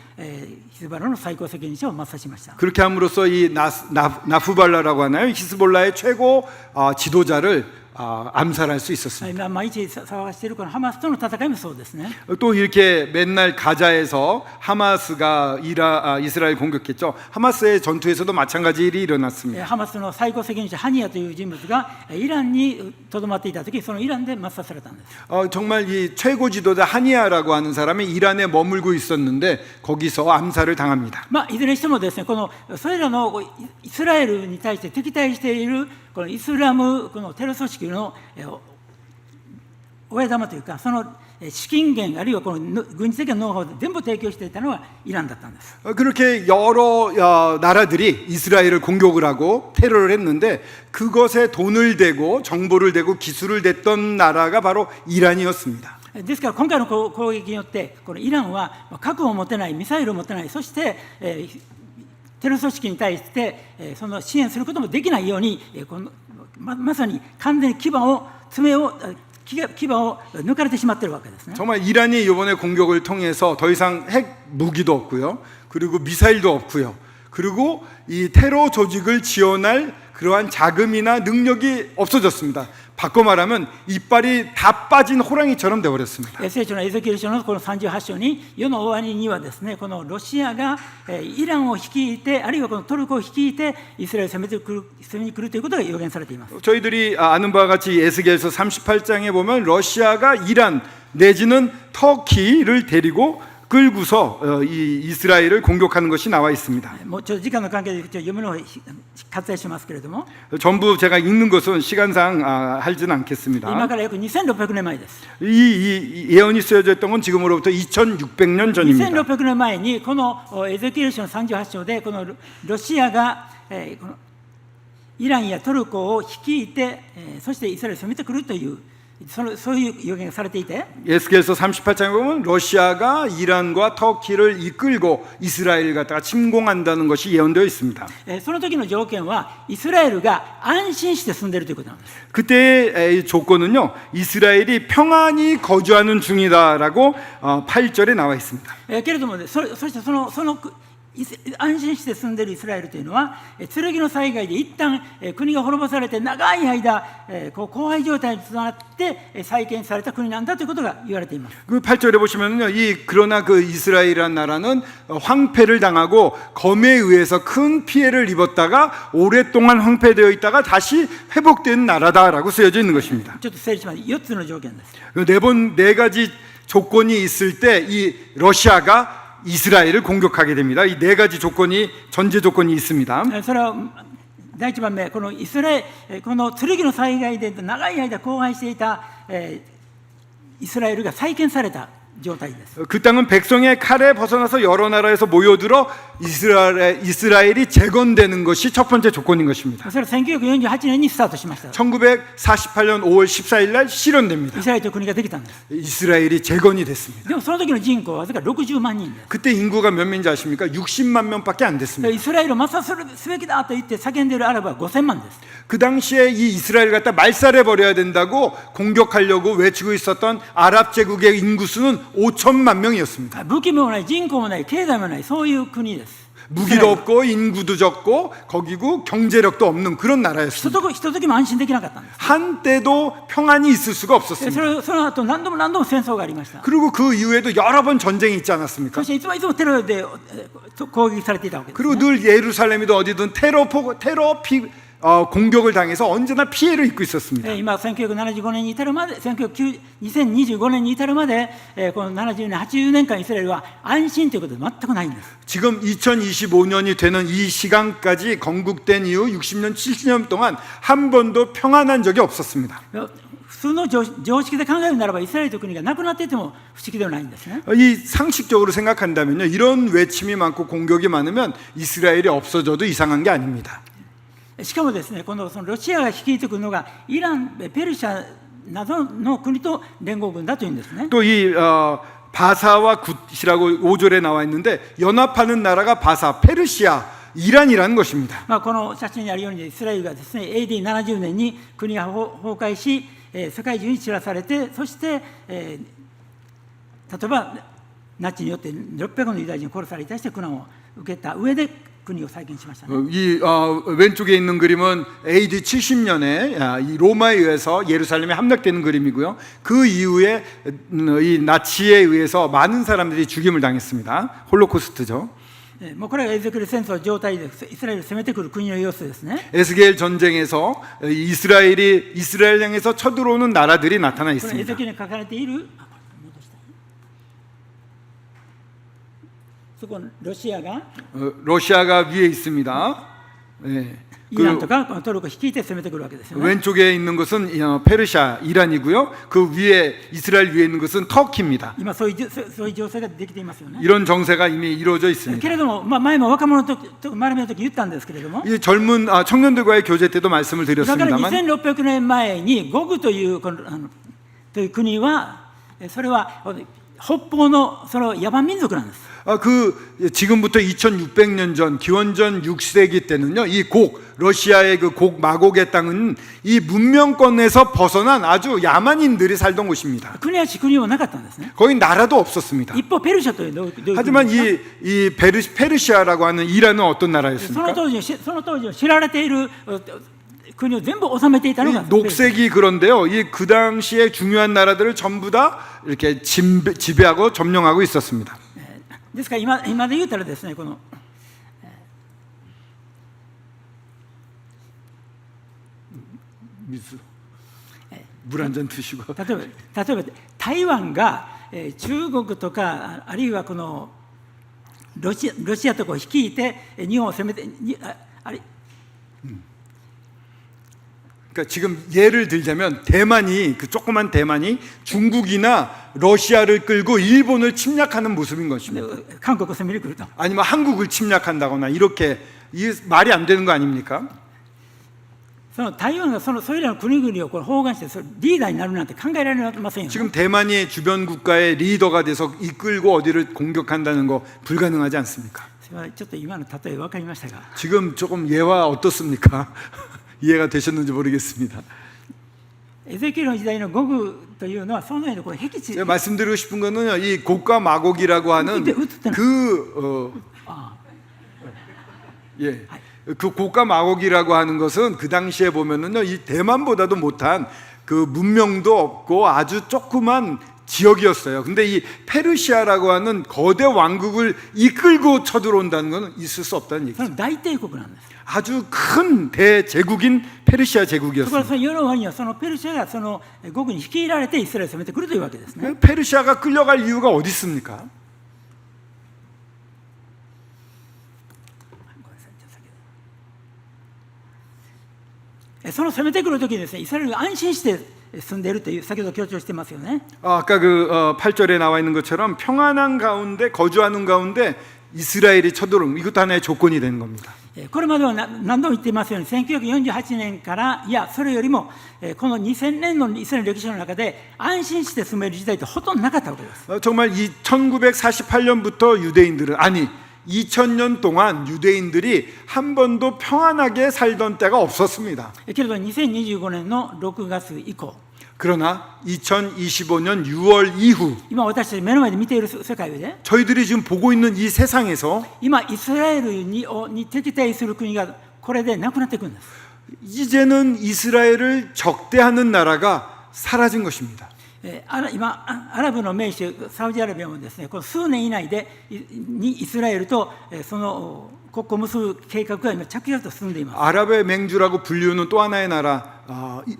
ヒズボラの最高責任者を抹殺しました。 그렇게 함으로써 이 나프발라라고 하나요? 히스볼라의 최고 지도자를 암살할 수 있었습니다. 今毎日騒がしているこのハマスとの戦いもそうですね。 또 이렇게 맨날 가자에서 하마스가 이스라엘 공격했죠. 하마스의 전투에서도 마찬가지 일이 일어났습니다. ハマスの最高責任者ハニヤという人物がイランにとどまっていた時、そのイランで抹殺されたんです。 정말 이 최고 지도자 하니야라고 하는 사람이 이란에 머물고 있었는데 거기서 암살을 당합니다. いずれにしてもですね、それらのイスラエルに対して敵対しているこのイスラムこのテロ組織の親玉というか、その資金源あるいはこの軍事的なノウハウで全部提供していたのはイランだったんです。 그렇게 여러 나라들이 이스라엘을 공격을 하고 테러를 했는데 그것에 돈을 대고 정보를 대고 기술을 댔던 나라가 바로 이란이었습니다. ですから今回の攻撃によってこのイランは核を持てない、ミサイルを持てない、そしてテロ組織に対してその支援することもできないようにまさに完全に牙を抜かれてしまっているわけですね。 정말 이란이 이번에 공격을 통해서 더 이상 핵 무기도 없고요. 그리고 미사일도 없고요. 그리고 이 테러 조직을 지원할 그러한 자금이나 능력이 없어졌습니다. 바꿔 말하면 이빨이 다 빠진 호랑이처럼 되어버렸습니다. 聖書のエゼキエル書のこの38章に世の終わりにはですね、このロシアがイランを率いて、あるいはこのトルコを率いてイスラエルを攻めに来るということが予言されています。 저희들이 아는 바와 같이 에스겔서 38장에 보면 러시아가 이란 내지는 터키를 데리고 끌고서 이 이스라엘을 공격하는 것이 나와 있습니다. もうちょっと時間の関係で読むのを割愛しますけれども、 전부 제가 읽는 것은 시간상 하지는 今 않겠습니다. から約2600年前です。 이 예언이 쓰여져 있던 건 지금으로부터 2600년 전입니다. 2600年前にこのエゼキエル書の38章でこのロシアがこのイランやトルコを率いてそしてイスラエルを攻めてくるというそういう予言がされていて、 에스겔서 38장에 보면 러시아가 이란과 터키를 이끌고 이스라엘 갖다가 침공한다는 것이 예언되어 있습니다. その時の条件はイスラエルが安心して住んでいるということなんです。 그때의 조건은요, 이스라엘이 평안히 거주하는 중이다라고 8절에 나와 있습니다. けれども、そしてその安心して住んでいるイスラエルというのは剣の災害で一旦国が滅ぼされて長い間荒廃状態になって再建された国なんだということが言われています。 그 8절에 보시면요, 그러나 그 이스라엘이라는 나라는 황폐를 당하고 검에 의해서 큰 피해를 입었다가 오랫동안 황폐되어 있다가 다시 회복된 나라다라고 쓰여져 있는 것입니다. ちょっと整理します。4つの条件です。 네 가지 조건이 있을 때 이 러시아가 이스라엘을 공격하게 됩니다. 이 네 가지 조건이 전제 조건이 있습니다. それは第1番目、このイスラエルこの剣の災害で長い間荒廃していたイスラエルが再建された状態です。 그 땅은 백성의 칼에 벗어나서 여러 나라에서 모여들어 이스라엘이 재건되는 것이 첫 번째 조건인 것입니다. それは1948年にスタートしました。 1948년 5월 14일 날 실현됩니다. イスラエルという国ができたんです。 이스라엘이 재건이 됐습니다. でもその時の人口はわずか60万人です。 그때 인구가 몇 명인지 아십니까? 60만 명밖에 안 됐습니다. イスラエルを抹殺すべきだと言って叫んでいるアラブは5000万です。 그 당시에 이 이스라엘 갖다 말살해 버려야 된다고 공격하려고 외치고 있었던 아랍 제국의 인구수는 5천만 명이었습니다. 武器もない人口もない経済もないそういう国です。 무기도 없고 인구도 적고 거기고 경제력도 없는 그런 나라였습니다. ひとときも安心できなかったんです。 한때도 평안이 있을 수가 없었습니다. その後何度も戦争がありました。 그리고 그 이후에도 여러 번 전쟁이 있지 않았습니까? そしていつもテロで攻撃されていたわけです、 그리고 늘 예루살렘이든 어디든 공격을 당해서 언제나 피해를 입고 있었습니다. 今1975年に至るまで2025年に至るまでこの70年80年間イスラエルは安心ということで全くないんです。 지금 2025년이 되는 이 시간까지 건국된 이후 60년 70년 동안 한 번도 평안한 적이 없었습니다. 普通の常識で考えるならばイスラエルという国がなくなっていても不思議ではないんですね。 이 상식적으로 생각한다면요, 이런 외침이 많고 공격이 많으면 이스라엘이 없어져도 이상한 게 아닙니다. しかもですね、そのロシアが率いてくるのがイラン、ペルシャなどの国と連合軍だというんですね。 또 이 바사와 굿이라고 5절에 나와 있는데 연합하는 나라가 바사, 페르시아, 이란이라는 것입니다. この写真にあるようにイスラエルがですね AD70 年に国が崩壊し世界中に散らされて、そして、例えばナチによって600のユダヤ人殺されに対して苦難を受けた上で国を再建しましたね。 이 왼쪽에 있는 그림은 AD 70년에 이 로마에 의해서 예루살렘에 함락되는 그림이고요. 그 이후에 이 나치에 의해서 많은 사람들이 죽임을 당했습니다. 홀로코스트죠. もうこれがエゼキエル戦争の状態でイスラエルを攻めてくる国の様子ですね。 에스겔 전쟁에서 이스라엘 향해서 쳐들어오는 나라들이 나타나 これエゼ 있습니다. キエルに書かれているそこロシアが 러시아가 위에 있습니다. 네. イランとかトルコを率いて攻めてくるわけですよね。 왼쪽에 있는 것은 페르시아, 이란이고요. 그 위에 이스라엘 위에 있는 것은 터키입니다. 今そういう情勢ができていますよね。 이런 정세가 이미 이루어져 け 있습니다. れども、前も若者と学びの時言ったんですけれども、 이 젊은 청년들과의 교제 때도 말씀을 だから 드렸습니다만 2600年前にゴグというという国はそれは北方のその野蛮民族なんです。 지금부터 2600년 전 기원전 6세기 때는요, 러시아의 그 마곡의 땅은 이 문명권에서 벗어난 아주 야만인들이 살던 곳입니다. 国は国もなかったんですね。 거기 나라도 없었습니다. 一方ペルシャというどういう国ですか。 하지만 이 페르시아라고 하는 이란은 어떤 その 나라였습니까? 当時知られている国を全部治めていたのが 녹색이 그런데요, 그 당시에 중요한 나라들을 전부 다 이렇게 지배하고 점령하고 있었습니다. ですから今で言うたらですね、この물 한 잔 드시고. 例えば台湾が中国とかあるいはこのロシアとこう率いて日本を攻めてあれ 그러니까 지금 예를 들자면 대만이 그 조그만 대만이 중국이나 러시아를 끌고 일본을 침략하는 모습인 것입니다. 韓国を攻めに来ると 아니면 한국을 침략한다거나 이렇게 이 말이 안 되는 거 아닙니까? その台湾がそれらの国々をこれ包囲してそれリーダーになるなんて考えられませんよね。 지금 대만이 주변 국가의 리더가 돼서 이끌고 어디를 공격한다는 거 불가능하지 않습니까? それはちょっと今の例え分かりましたが 지금 조금 예와 어떻습니까? 이해가 되셨는지 모르겠습니다. エゼキエルの時代のゴグというのはそのようにこう僻地 제가 말씀드리고 싶은 거는요, 이 곡과 마곡이라고 하는 그 곡과 마곡이라고 하는 것은 그 당시에 보면은요, 이 대만보다도 못한 그 문명도 없고 아주 조그만 지역이었어요. 근데 이 페르시아라고 하는 거대 왕국을 이끌고 쳐들어온다는 것은 있을 수 없다는 そ 얘기죠. の大帝国なんです。 아주 큰 대제국인 페르시아 ところが 제국이었습니다. そのヨロワにはそのペルシャがそのゴグに率いられてイスラエルを攻めてくるというわけですね。 페르시아가 끌려갈 이유가 어디 있습니까? その攻めてくるときにですね、イスラエルが安心して住んでいるという先ほど強調してますよね。 아까 그 8절에 나와 있는 것처럼 평안한 가운데 거주하는 가운데 이스라엘이 쳐들어오는 이것도 하나의 조건이 되는 겁니다. これまでは何度も言っていますように1948年からいやそれよりもこの2000年のイスラエル歴史の中で安心して住める時代ってほとんどなかったわけです。 정말 이 1948년부터 유대인들은 아니 2000년 동안 유대인들이 한 번도 평안하게 살던 때가 없었습니다. けれど2025年の6月以降 그러나 2025년 6월 이후 今私たち目の前で見ている世界で 저희들이 지금 보고 있는 이 세상에서 今イスラエルに敵対する国がこれでなくなっていくんです。 이제는 이스라엘을 적대하는 나라가 사라진 것입니다. 今アラブの盟主サウジアラビアもですねこの数年以内でイスラエルとその国交を結ぶ計画が今着々と進んでいます。 아랍의 맹주라고 불리우는 또 하나의 나라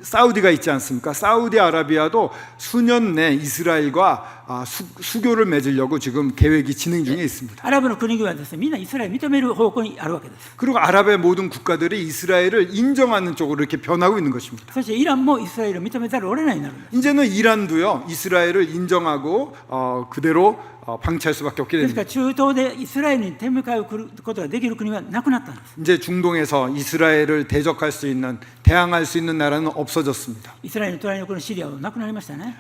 사우디가 있지 않습니까? 사우디아라비아도 수년 내 이스라엘과 수교를 맺으려고 지금 계획이 진행 중에 있습니다. アラブの国々はですねみんなイスラエルを認める方向にあるわけです。 그리고 아랍의 모든 국가들이 이스라엘을 인정하는 쪽으로 이렇게 변하고 있는 것입니다. そしてイランもイスラエルを認めざるを得ないようになるんです。 이제는 이란도요 이스라엘을 인정하고 그대로 방치할 수밖에 없게 ですか 됩니다. ら中東でイスラエルに手向かうことができる国はなくなったんです。 이제 중동에서 이스라엘을 대적할 수 있는 대항할 수 있는 나라는 없어졌습니다. イスラエルの隣の国シリアはなくなりましたね。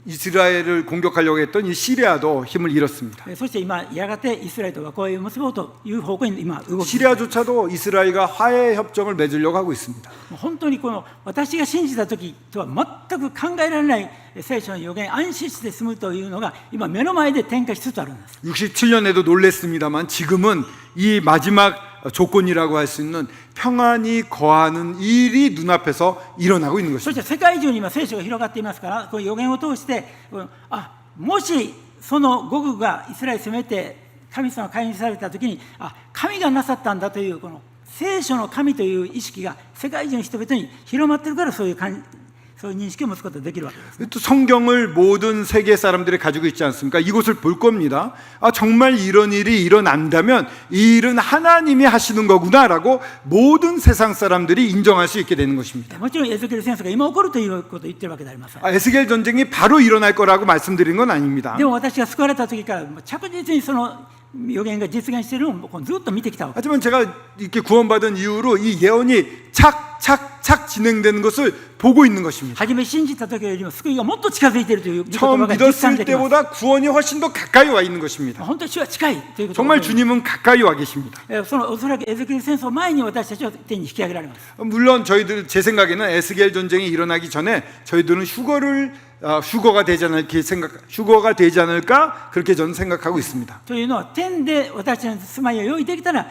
이스라엘을 공격하려고 했던 이 시리아도 힘을 잃었습니다. そして今やがてイスラエルと和解を結ぼうという方向に今動きます。 시리아조차도 이스라엘과 화해 협정을 맺으려고 하고 있습니다. 本当にこの私が信じた時とは全く考えられない聖書の予言安心して住むというのが今目の前で展開しつつあるんです。 67년에도 놀랬습니다만 지금은 이 마지막 조건이라고 할 수 있는 평안이 거하는 일이 눈앞에서 일어나고 있는 そし 것입니다. て世界中に今聖書が広がっていますからこの予言を通してもしそのゴグがイスラエルを攻めて神様が介入された時に神がなさったんだというこの聖書の神という意識が世界中の人々に広まっているからそういう認識を持つことができるわけです。 또 성경을 모든 세계 사람들이 가지고 있지 않습니까? 이것을 볼 겁니다. 정말 이런 일이 일어난다면 이 일은 하나님이 하시는 거구나라고 모든 세상 사람들이 인정할 수 있게 되는 것입니다. もちろんエゼキエル戦争が今起こるということを言ってるわけではありません。 에스겔 전쟁이 바로 일어날 거라고 말씀드린 건 아닙니다. でも私が救われた時から着実にその予言が実現しているのをずっと見てきたわけです。 하지만 제가 이렇게 구원받은 이후로 이 예언이 착착착 진행되는 것을 보고 있는 것입니다. 初め信じた時よりも救いがもっと近づいているという御言 처음 葉が実感 믿었을 できます。 때보다 구원이 훨씬 더 가까이 와 있는 것입니다. 本当に主は近いということ 정말 を 주님은 가까이 와 계십니다. そのおそらくエゼキエル戦争前に私たちは手に引き上げられます。 물론 저희들 제 생각에는 에스겔 전쟁이 일어나기 전에 저희들은 휴거가 되지 않을까 그렇게 저는 생각하고 있습니다. というのは天で私たちの住まいを用意できたら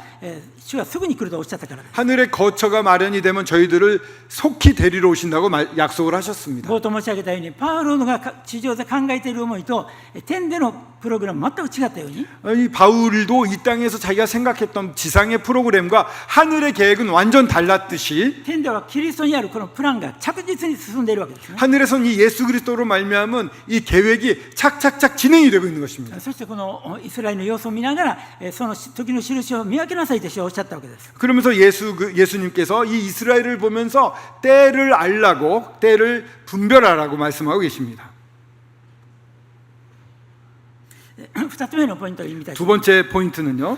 主はすぐに来るとおっしゃったからです。 하늘의 거처가 마련이 되면 저희들을 속히 데리러 오신다고 약속을 하셨습니다. 冒頭申し上げたようにパウロが地上で考えている思いと天でのプログラム全く違ったように 이 바울도 이 땅에서 자기가 생각했던 지상의 프로그램과 하늘의 계획은 완전 달랐듯이 天ではキリストにあるこのプランが着実に進んでいるわけですね 하늘에선 이 예수 그리스도로 말미암은 이 계획이 착착착 진행이 되고 있는 것입니다. そしてこのイスラエルの様子を見ながらその時の印を見分けなさいと主はおっしゃったわけです 그러면서 예수님께서 이 이스라엘을 보면서 때를 알라고 때를 분별하라고 말씀하고 계십니다. 2つ目のポイントを見たいと 두 번째 포인트는요.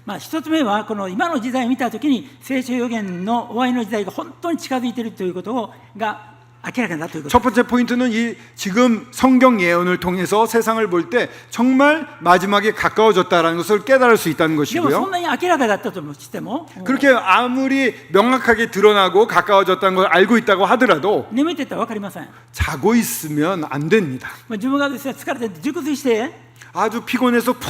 1つ目はこの今の時代を見たときに聖書予言の終わりの時代が本当に近づいているということが明らかになったということ 첫 번째 포인트는 이 지금 성경 예언을 통해서 세상을 볼 때 정말 마지막에 가까워졌다라는 것을 깨달을 수 있다는 でもそ 것이고요. んなに明らかだったとしても 그렇게 아무리 명확하게 드러나고 가까워졌다는 걸 알고 있다고 하더라도 眠ってたら分かりません 자고 있으면 안 됩니다. 自分がですね疲れて熟睡して 아주 피곤해서 푹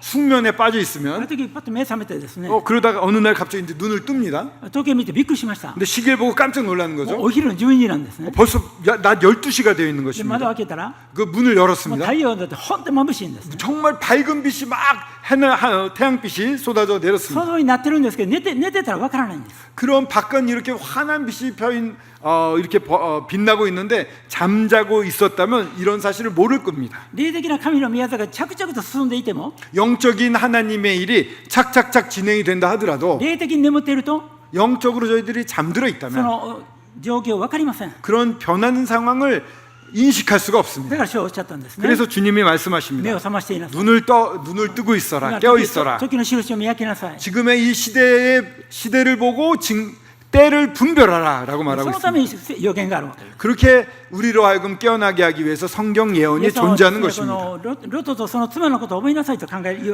숙면에 빠져 あの 있으면 時パッと目覚めてですね 그러다가 어느 날 갑자기 이제 눈을 뜹니다. 時計見てびっくりしました 근데 시계를 보고 깜짝 놀라는 もう 거죠. お昼の12時なんですね 벌써 낮 12시가 되어 있는 で窓 것입니다. 開けたら 그 문을 もう 열었습니다. 太陽だって本当に眩しいんですね 정말 밝은 빛이 막 태양빛이 쏟아져 내렸습니다. 想像になってるんですけど寝てたら分からないんです 그런 밖은 이렇게 환한 빛이 이렇게 빛나고 있는데 잠자고 있었다면 이런 사실을 모를 겁니다. 霊的な神の宮座が着々と進んでいても 영적인 하나님의 일이 착착착 진행이 된다 하더라도 霊的に眠っていると 영적으로 저희들이 잠들어 そ 있다면 の状況分かりません 그런 변하는 상황을 인식할 수가 だ 없습니다. から主はおっしゃったんですね 그래서 주님이 目を 말씀하십니다. 覚ましていなさい 눈을 뜨고 있어라, 今 깨어 있어라. 時の印を見分けなさい 지금의 이 시대를 보고 때를 분별하라라고 そ 말하고 のため 있습니다. に予言があるわけです 그렇게 우리로 하여금 깨어나게 하기 위해서 성경 예언이 イエス様は 존재하는 ですね 것입니다. このロトとその妻のことを思いなさいと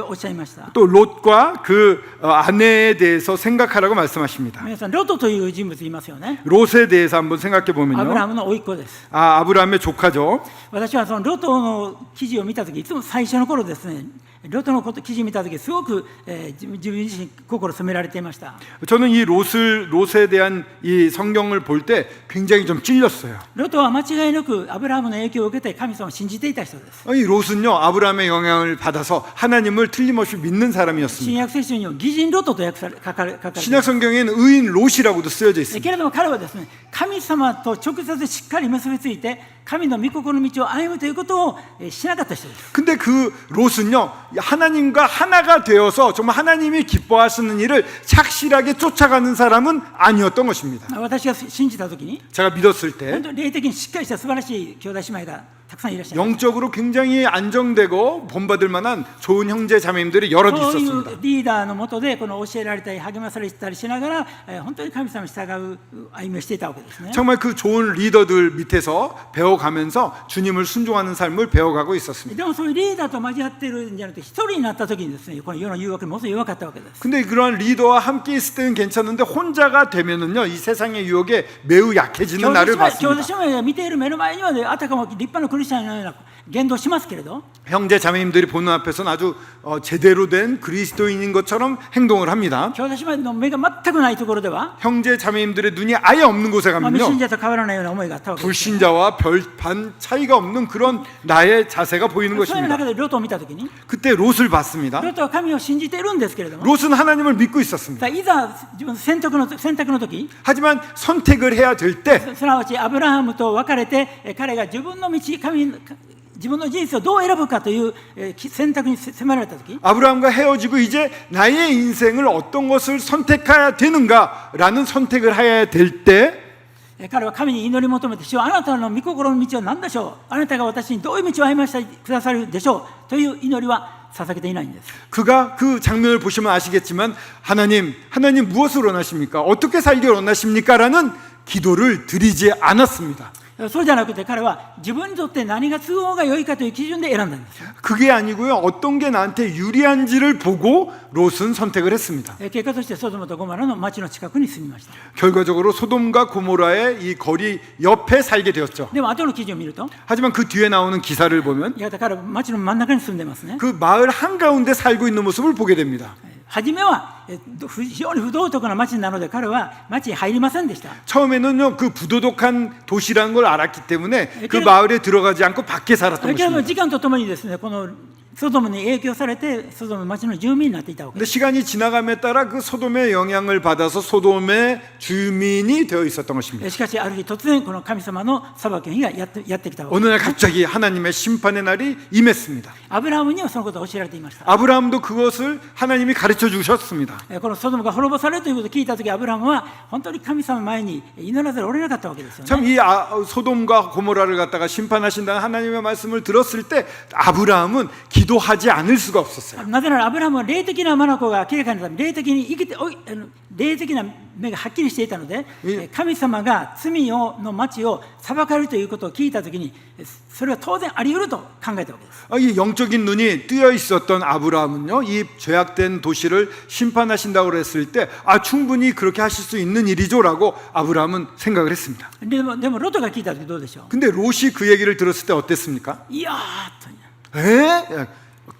おっしゃいました 또 롯과 그 아내에 대해서 생각하라고 말씀하십니다. 皆さんロトという人物いますよね 롯에 대해서 한번 생각해 アブラ 보면요. ハムの甥っ子です 아브라함의 조카죠. 私はそのロトの記事を見たときいつも最初の頃ですねロトの記事を見たときすごく、自分自身心責められていました 저는 이 롯에 대한 이 성경을 볼 때 굉장히 좀 찔렸어요. ロトは間違いなくアブラハムの影響を受けて神様を信じていた人です 이 롯은요 아브라함의 영향을 받아서 하나님을 틀림없이 믿는 新 사람이었습니다. 約聖書には義人ロトと書かれています 신약 성경에는 의인 롯이라고도 쓰여져 있습니다. けれども彼はですね神様と直接しっかり結びついて神の御心の道を歩むということをしなかった人です 근데 그 롯은요 하나님과 하나가 되어서 정말 하나님이 기뻐하시는 일을 착실하게 쫓아가는 사람은 아니었던 것입니다. 私が信じたときに 제가 믿었을 때 本当に霊的にしっかりした素晴らしい兄弟姉妹がたくさんいらっしゃいます 영적으로 굉장히 안정되고 본받을 만한 좋은 형제 자매님들이 여럿 そうい 있었습니다. うリーダーのもとでこの教えられたり励まされたりしながら本当に神様に従う歩みをしていたわけですね 정말 그 좋은 리더들 밑에서 배워가면서 주님을 순종하는 삶을 배워가고 있었습니다. でもそういうリーダーと交わっているんじゃなくて一人になった時にですねこの世の誘惑にものすごい弱かったわけです 근데 그러한 리더와 함께 있을 때는 괜찮은데 혼자가 되면은요 이 세상의 유혹에 매우 약해지는 날을 兄弟 봤습니다. 姉妹が見ている目の前にはあたかも立派なクリスチャンのような言動しますけれど 형제 자매님들이 보는 앞에서는 아주 제대로 된 그리스도인인 것처럼 행동을 합니다. 兄弟姉妹の目が全くないところでは 형제 자매님들의 눈이 아예 없는 곳에 未 가면요 信者と変わらないような思いがあったわけです 불신자와 별반 차이가 없는 그런 나의 자세가 보이는 そういう中 것입니다. でロトを見た時に 그때 롯을 봤습니다. ロトは神を信じているんですけれども 롯은 하나님을 믿고 있었습니다. いざ自分の選択の時 하지만 선택을 해야 될 때 すなわちアブラハムと別れて彼が自分の道自分の人生をどう選ぶかという選択に迫られた時 아브라함과 헤어지고 이제 나의 인생을 어떤 것을 선택해야 되는가라는 선택을 해야 될 때 彼は神に祈り求めて主よあなたの御心の道は何でしょうあなたが私にどういう道を歩ませてくださるでしょうという祈りは捧げていないんです 그가 그 장면을 보시면 아시겠지만 하나님 무엇을 원하십니까? 어떻게 살기를 원하십니까? 라는 기도를 드리지 않았습니다. そうじゃなくて彼は自分にとって何が都合が良いかという基準で選んだんです 그게 아니고요. 어떤 게 나한테 유리한지를 보고 롯은 선택을 했습니다. 結果としてソドムとゴモラの町の近くに住みました 결과적으로 소돔과 고모라의 이 거리 옆에 살게 되었죠. でも後の記事を見ると 하지만 그 뒤에 나오는 기사를 보면 やがて彼は町の真ん中に住んでますね 그 마을 한가운데 살고 있는 모습을 보게 됩니다. 初めは非常に不道徳な町なので彼は町に入りませんでした 처음에는요 그 부도덕한 도시라는 걸 알았기 때문에 그 그래도- 마을에 들어가지 않고 밖에 살았던 だけども 것입니다. 時間とともにですねこのソドムに影響されてソドムの町の住民になっていたわけ 근데 시간이 지나감에 따라 그 소돔의 영향을 받아서 소돔의 주민이 되어 있었던 것입니다. しかしある日突然この神様の裁きの日がやってきたわけ 어느 날 갑자기 하나님의 심판의 날이 임했습니다. アブラハムにはそのことを教えられていました 아브라함도 그것을 하나님이 가르쳐 주셨습니다. このソドムが滅ぼされるということを聞いたときアブラハムは本当に神様の前に祈らざるを得なかったわけですよね 참 이 소돔과 고모라를 갖다가 심판하신다는 하나님의 말씀을 들었을 때 아브라함은 기도하지 않을 수가 없었어요. なぜならアブラハムは霊的な眼が明らかになるため霊的に生きて霊的な目がはっきりしていたので神様が罪の町を裁かれるということを聞いたときにそれは当然あり得ると考えたわけです 이 영적인 눈이 뜨여 있었던 아브라함은요, 이 죄악된 도시를 심판하신다고 그랬을 때 충분히 그렇게 하실 수 있는 일이죠라고 아브라함은 생각을 했습니다. でもロトが聞いたときどうでしょ 근데 롯이 그 얘기를 들었을 때 어땠습니까? ういやーと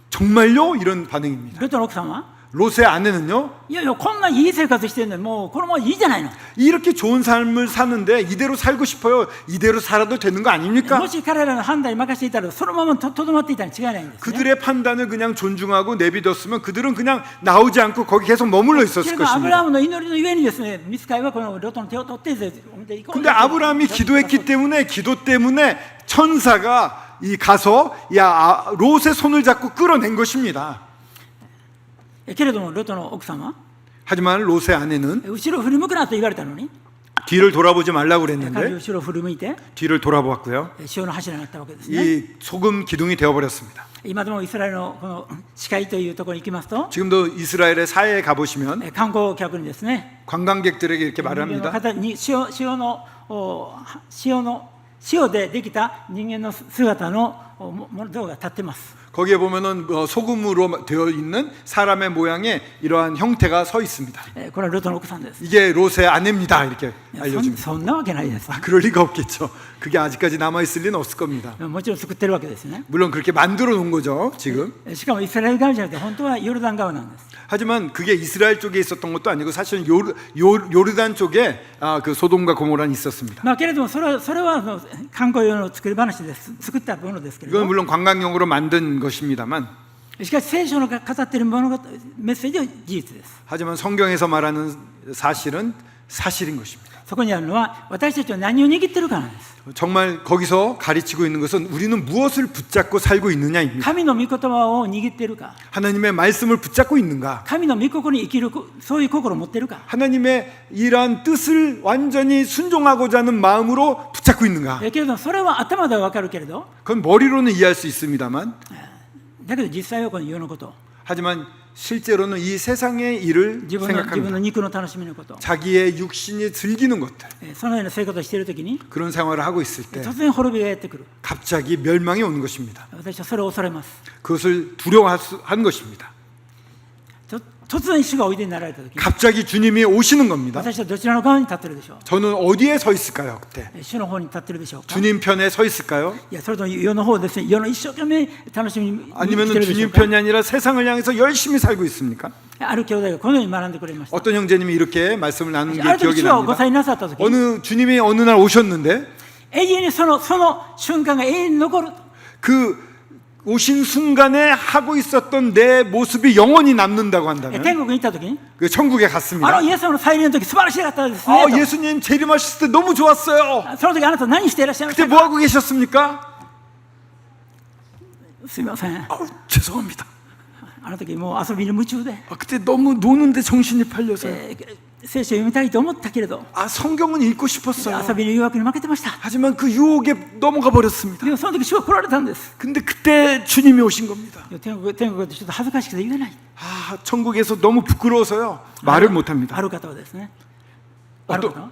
정말요? 이런 반응입니다. ロトの奥さんは 롯의 아내는요, いやいやこんないい生活してるのにもうこのままいいじゃないの 이렇게 좋은 삶을 사는데 이대로 살고 싶어요. 이대로 살아도 되는 거 아닙니까? もし彼らの判断に任せていたらそのままとどまっていたに違いないんですね 그들의 판단을 그냥 존중하고 내비뒀으면 그들은 그냥 나오지 않고 거기 계속 머물러 け 있었을 れどアブラハ 것입니다. ムの祈りのゆえにですねミツカイはこのロトの手を取って行こう 근데 아브라함이 기도했기 때문에 기도 때문에 천사가 가서 롯의 손을 잡고 끌어낸 것입니다. けれどもロトの奥さんは 하지만 롯의 아내는 後ろを振り向くなと言われたのに 뒤를 돌아보지 말라고 彼は 그랬는데 後ろを振り向いて 뒤를 돌아보았고요. 潮の柱になったわけですね 이 소금 기둥이 되어버렸습니다. 今でもイスラエルのこの視界というところに行きますと 지금도 이스라엘의 사해에 가보시면 観光客にですね 관광객들에게 이렇게 人間の 말합니다. 方に塩でできた人間の姿の像が立ってます 거기에 보면은 소금으로 되어 있는 사람의 모양의 이러한 형태가 서 있습니다. これはロトの奥さんです 이게 롯의 아내입니다. 이렇게 いや 알려줍니다. そんなわけないです 그럴 리가 없겠죠. 그게 아직까지 남아 있을 리는 없을 겁니다. もちろん作ってるわけですね 물론 그렇게 만들어 놓은 거죠. 지금. しかもイスラエル側じゃなくて本当はヨルダン側なんです 하지만 그게 이스라엘 쪽에 있었던 것도 아니고 사실은 요르단 쪽에 그 소돔과 고모란이 있었습니다. まあけれどもそれは観光用の作り話です作ったものですけれど 이건 も 물론 관광용으로 만든 것입니다만 しかし聖書の語っている物語メッセージは事実です 하지만 성경에서 말하는 사실은 사실인 것입니다. そこにあるのは私たちは何を握ってるかなんです 정말 거기서 가르치고 있는 것은 우리는 무엇을 붙잡고 살고 있느냐입니다. 神の御言葉を握っているか 하나님의 말씀을 붙잡고 있는가? 神の御心に生きるそういう心を持っているか 하나님의 이러한 뜻을 완전히 순종하고자 하는 마음으로 붙잡고 있는가? けれどもそれは頭では分かるけれど 그건 머리로는 이해할 수 있습니다만 だけど実際はこの世のこと 하지만 실제로는 이 세상의 일을 自分の 생각합니다. 肉の楽しみのこと 자기의 육신이 즐기는 것들 そのような生活をしているときに 그런 생활을 하고 있을 때 突然滅びがやってくる 갑자기 멸망이 오는 것입니다. 私はそれを恐れます 그것을 두려워한 것입니다. 突然主がおいでになられたときに 갑자기 주님이 오시는 겁니다. 私はどちらの側に立ってるでしょ 저는 어디에 서 있을까요? 그때 う主の方に立ってるでしょうか 주님 편에 서 있을까요? いやそれとも世の方ですね世の一生懸命楽しみに生き 아니면 てるでしょ 주님 うか 편이 아니라 세상을 향해서 열심히 살고 있습니까? ある兄弟がこのように学んでくれました 어떤 형제님이 이렇게 말씀을 나눈 게 ある時 기억이 主はご 납니다. 祭になさったときに 주님이 어느 날 오셨는데 永遠にその瞬間が永遠に残る 그 오신 순간에 하고 있었던 내 모습이 영원히 남는다고 한다면 天国に行ったときに 그 천국에 あ 갔습니다. のイエス様の再臨の時素晴らしかったですねと 예수님 재림하셨을 때 너무 좋았어요. その時あなた何していらっしゃいまし 그때 た 뭐 하고 계셨습니까? すみません 죄송합니다. あの時もう遊びに夢中で 그때 너무 노는데 정신이 팔려서요. 聖書を読みたいと思ったけれど 성경은 읽고 싶었어요. 遊びの誘惑に負けてました 하지만 그 유혹에 넘어가 버렸습니다. でもその時主は来られたんです 근데 그때 주님이 오신 겁니다. 天国でちょっと恥ずかしくて言えない 천국에서 너무 부끄러워서요. 말을 못 합니다. ある方はですねある方は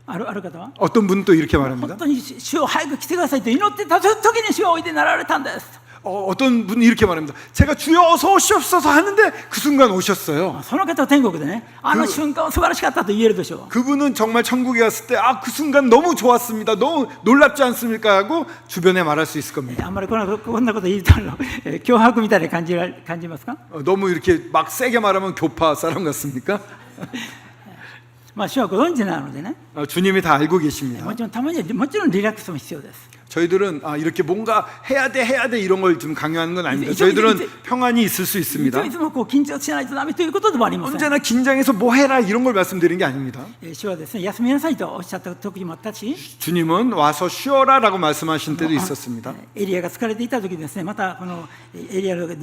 ある方は 어떤 분은 또 이렇게 말합니다. 本当に主を早く来てくださいと祈ってた時に主はおいでになられたんです 어떤 분은 이렇게 말합니다. 제가 주여 어서 오시옵소서 하는데 그 순간 오셨어요. その方は天国でねあの瞬間は素晴らしかったと言えるでしょう 그분은 정말 천국에 갔을 때 그 순간 너무 좋았습니다. 너무 놀랍지 않습니까? 하고 주변에 말할 수 있을 겁니다. あんまりこんなこと言うと脅迫みたいに感じますか 너무 이렇게 막 세게 말하면 교파 사람 같습니까? まあ主はご存知なのでね 주님이 다 알고 계십니다. もちろんたまにはもちろんリラックスも必要です 저희들은 이렇게 뭔가 해야 돼 이런 걸 좀 강요하는 건 아닙니다. 이제- 저희들은 평안이 있을 수 い 있습니다. つもこう緊張しないとダメということでもありません。 언제나 긴장해서 뭐 해라 이런 걸 말씀드리는 게 아닙니다. 主はですね、休みなさいとおっしゃった時もあったし、 주님은 와서 쉬어라라고 말씀하신 때도 있었습니다. エリアが疲れていた時ですね、またこのエリアが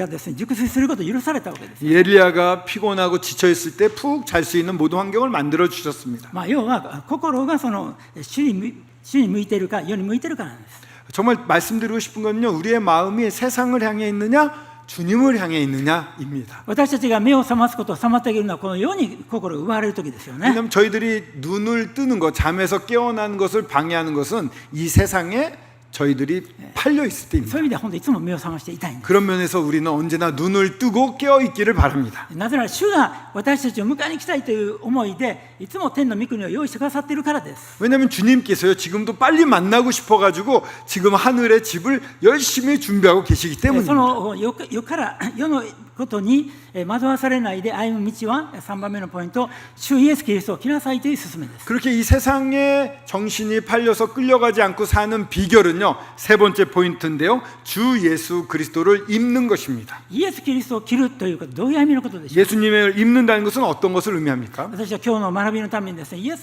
ですね、熟睡することを許されたわけです。 예리야가 피곤하고 지쳐 있을 때 푹 잘 수 있는 모든 환경을 만들어 주셨습니다. 要は心がその主に向いているか世に向いているかなんです。 정말 말씀드리고 싶은 건요, 우리의 마음이 세상을 향해 있느냐 주님을 향해 있느냐입니다. 私たちが目を覚ますことを妨げるのはこの世に心を奪われる時ですよね。 왜냐하면 저희들이 눈을 뜨는 것, 잠에서 깨어나는 것을 방해하는 것은 이 세상에 저희들이 팔려 있을 そう 때입니다. いう意味では本当にいつも目を覚ましていたいんです。 그런 면에서 우리는 언제나 눈을 뜨고 깨어 있기를 바랍니다. なぜなら主が私たちを迎えに来たいという思いでいつも天の御国を用意してくださっているからです。 왜냐하면 주님께서요, 지금도 빨리 만나고 싶어가지고 지금 하늘의 집을 열심히 준비하고 계시기 そ 때문입니다. の世から世のことに惑わされないで歩む道は3番目のポイント、主イエスキリストを来なさいという勧めです。 그렇게 이 세상에 정신이 팔려서 끌려가지 않고 사는 비결은요, 세 번째 포인트인데요, 주 예수 그리스도를 입는 것입니다. イエス・キリストを着るということはどういう意味のことでしょうか。 예수님을 입는다는 것은 어떤 것을 의미합니까? 私は今日の学びのためにですね、イエ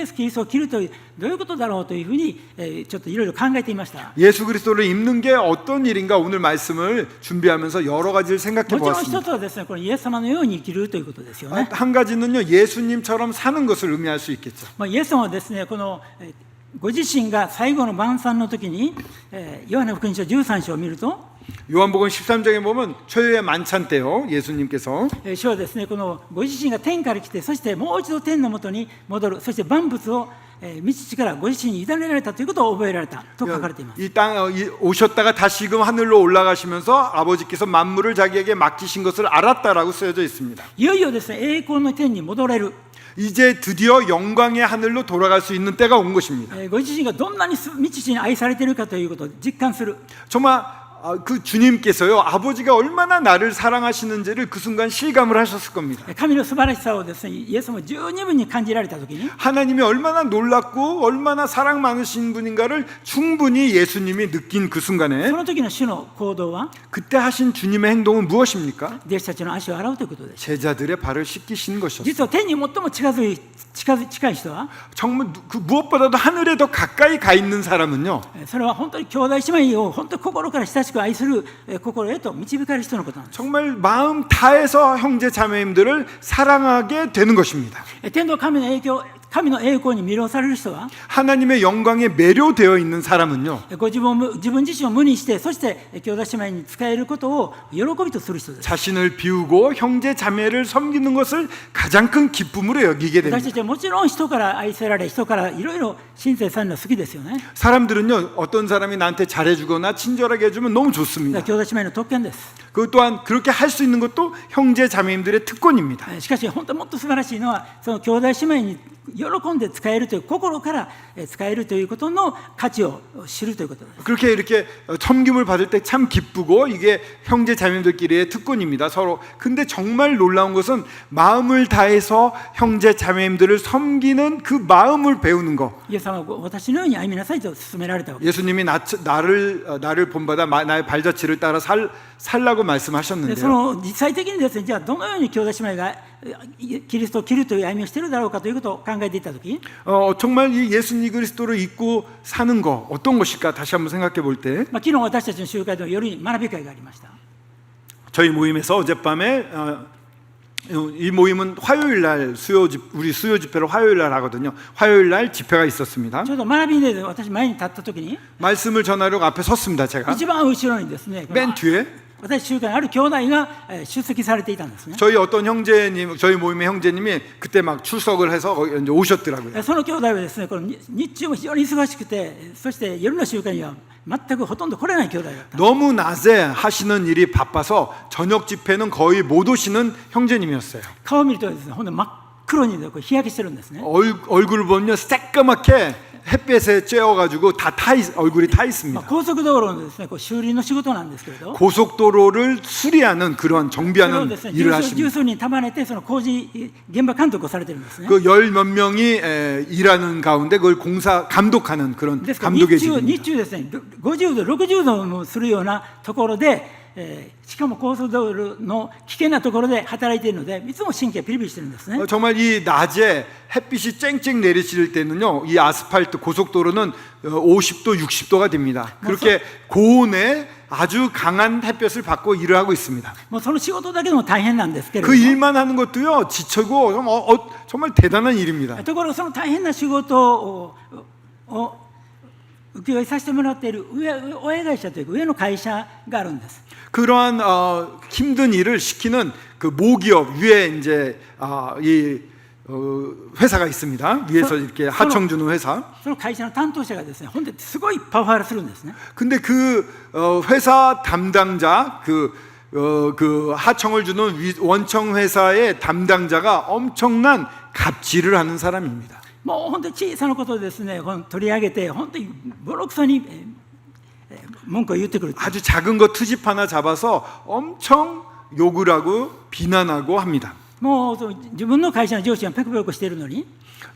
ス・キリストを着るというどういうことだろうというふうにちょっといろいろ考えていました。 예수 그리스도를 입는 게 어떤 일인가 오늘 말씀을 준비하면서 여러 가지를 생각해 もちろん一 보았습니다. つはですね、このイエス様のように生きるということですよね。 한 가지는요, 예수님처럼 사는 것을 의미할 수 있겠죠. イエス様はですね、このご自身が最後の晩餐の時にヨハネ福音書13章を見ると、 요한복음 13장에 보면 초유의 만찬 때요, 예수님께서 主はですね、このご自身が天から来て、そしてもう一度天のもとに戻る、そして万物を御父からご自身に委ねられたということを覚えられたと書かれています。 이 땅 오셨다가 다시금 하늘로 올라가시면서 아버지께서 만물을 자기에게 맡기신 것을 알았다라고 쓰여져 있습니다. いよいよですね、栄光の天に戻れる。 이제 드디어 영광의 하늘로 돌아갈 수 있는 때가 온 것입니다. ご自身がどんなに御父に愛されているかということを実感する。 정말 그 주님께서요, 아버지가 얼마나 나를 사랑하시는지를 그 순간 실감을 하셨을 겁니다. 神の素晴らしさをですね、イエスも十二分に感じられたときに、 하나님이 얼마나 놀랍고 얼마나 사랑 많으신 분인가를 충분히 예수님이 느낀 그 そ 순간에 の時の主の行動は 그때 하신 주님의 행동은 무엇입니까? 弟子たちの足を洗うということです。 제자들의 발을 씻기신 것이었어요. 実は天に最も近い人は、 정말 그 무엇보다도 하늘에 더 가까이 가 있는 사람은요, それは本当に兄弟姉妹を本当に心から親しく愛する心へと導かれる人のことなんです。 정말 마음 다해서 형제 자매님들을 사랑하게 되는 것입니다. 天の神の栄光に魅了される人は、 하나님의 영광에 매료되어 있는 사람은요, ご自分自身を無にして、そして兄弟姉妹に仕えることを喜びとする人です。 자신을 비우고 형제 자매를 섬기는 것을 가장 큰 기쁨으로 여기게 私 됩니다. たちはもちろん人から愛せられ、人からいろいろ親切されるの好きですよね。 사람들은요, 어떤 사람이 나한테 잘해주거나 친절하게 해주면 너무 だから 좋습니다. 兄弟姉妹の特権です。 그 또한 그렇게 할 수 있는 것도 형제 자매님들의 특권입니다. しかし本当にもっと素晴らしいのは、その兄弟姉妹に喜んで使えるという、心から使えるということの価値を知るということです。 그렇게 이렇게 섬김을 받을 때 참 기쁘고 이게 형제 자매님들끼리의 특권입니다. 서로. 근데 정말 놀라운 것은 마음을 다해서 형제 자매님들을 섬기는 그 마음을 배우는 거. イエス様は私のように歩みなさいと勧められたわけです。 예수님이 나를 본받아 나의 발자취를 따라 살라고 でそ 말씀하셨는데요. の実際的にですね、じゃあどのように兄弟姉妹がキリストを切るという歩みをしているだろうかということを考えていたとき、 정말 이 예수님 그리스도를 잊고 사는 거 어떤 것일까 다시 한번 생각해 볼 때, 昨日私たちの集会でもより学び会がありました。 저희 모임에서 어젯밤에 이 모임은 화요일 날 우리 수요 집회를 화요일 날 하거든요. 화요일 날 집회가 있었습니다. ちょうど学びで私前に立ったときに、 말씀을 전하려고 앞에 섰습니다. 제가 一番後ろにですね、 맨 뒤에 私集会にある兄弟が出席されていたんですね。 저희 어떤 형제님, 저희 모임의 형제님이 그때 막 출석을 해서 이제 오셨더라고요. その兄弟はですね、この日中も非常に忙しくて、そして夜の集会には全くほとんど来れない兄弟だった。 너무 낮에 하시는 일이 바빠서 저녁 집회는 거의 못 오시는 형제님이었어요. 顔を見るとですね、ほんと真っ黒にこう日焼けしてるんですね。 얼굴을 보면 새까맣게 햇볕에 쬐어가지고 얼굴이 타 まあ 있습니다. 高速道路のですね、こう修理の仕事なんですけれど、 고속도로를 수리하는 그런 それを 정비하는 ですね、 일을 十 하십니다. 数人束ねてその工事現場監督をされてるんですね。 그 열 몇 명이 일하는 가운데 그걸 감독하는 그런 ですから 감독의 日 직입니다. 中ですね、50度、60度もするようなところで、しかも高速道路の危険なところで働いているので、いつも神経ピリピリしてるんですね。 정말 이 낮에 햇빛이 쨍쨍 내리칠 때는요, 이 아스팔트 고속도로는 50도, 60도가 됩니다. 그렇게 고온에 아주 강한 햇볕을 받고 일을 하고 있습니다. もうその仕事だけでも大変なんですけれど 그 も、 일만 하는 것도요, 지치고 정말 대단한 일입니다. ところがその大変な仕事を請負いさせてもらっている親会社というか上の会社があるんです。 그러한 힘든 일을 시키는 그 모기업 위에 이제 회사가 있습니다. 위에서 이렇게 하청 주는 회사. その会社の担当者がですね、ほんですごいパワハラするんですね。 근데 그 회사 담당자 그 하청을 주는 원청 회사의 담당자가 엄청난 갑질을 하는 사람입니다. もう本当に小さなことをですね、取り上げて本当にボロクソに文句を言ってくる。 아주 작은 거 트집 하나 잡아서 엄청 욕을 하고 비난하고 합니다. もう自分の会社の上司がペコペコしているのに、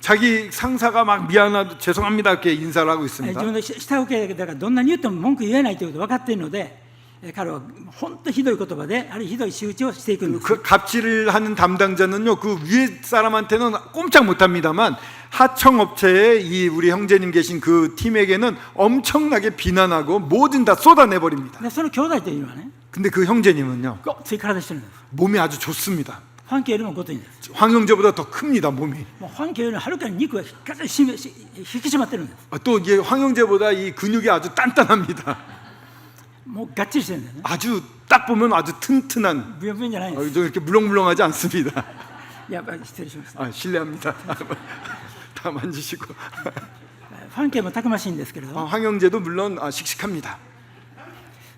자기 상사가 막 미안하다 죄송합니다 이렇게 인사를 하고 自 있습니다. 分の下請けだからどんなに言っても文句言えないということが分かっているので、彼は本当ひどい言葉であるいはひどい仕打ちをしていくんです。 그 갑질을 하는 담당자는요 그 위에 사람한테는 꼼짝 못합니다만 하청업체에 이 우리 형제님 계신 그 팀에게는 엄청나게 비난하고 뭐든 다 쏟아내 버립니다. でその兄弟というのはね、 근데 그 형제님은요 ごっつい体してるんです。 몸이 아주 좋습니다. ファンケよりもごといんです。 황 형제보다 더 큽니다 몸이. もうファンケよりもはるかに肉が引き締まってるんです。 또 이게 황 형제보다 이 근육이 아주 단단합니다. もうがっちりしてるんですね。 아주 딱 보면 아주 튼튼한 ブヨブヨじゃないんです。 좀 이렇게 물렁물렁하지 않습니다. やっぱり失礼しました。 실례합니다. 다 만지시고 ファンケもたくましいんですけれど、 황 형제도 물론 씩씩합니다.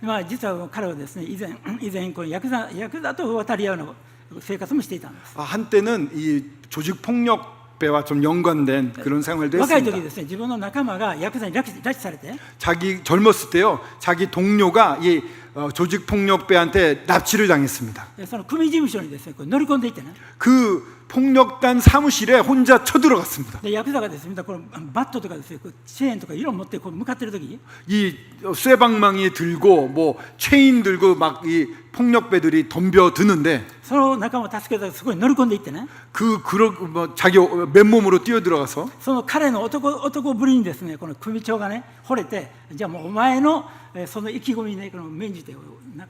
まあ実は彼はですね、以前このヤクザと渡り合うような生活もしていたんです。 한때는 이 조직 폭력배와 좀 연관된 그런 생활도 若い時 했습니다. ですね、自分の仲間がヤクザに拉致されて、 자기 젊었을 때요, 자기 동료가 이 조직 폭력배한테 납치를 당했습니다. その組事務所にですね、こう乗り込んでいってね、 그 폭력단 사무실에 혼자 쳐들어갔습니다. でヤクザがですね、このバットとかですね、こうチェーンとかいろいろ持ってこう向かってる時、 이 쇠방망이 들고 뭐 체인 들고 막 이 폭력배들이 덤벼드는데 その仲間を助けたらそこに乗り込んでいってね、 자기 맨몸으로 뛰어들어가서 その彼の男ぶりにですね、この組長がね惚れて、じゃあもうお前のその意気込みにね、この免じて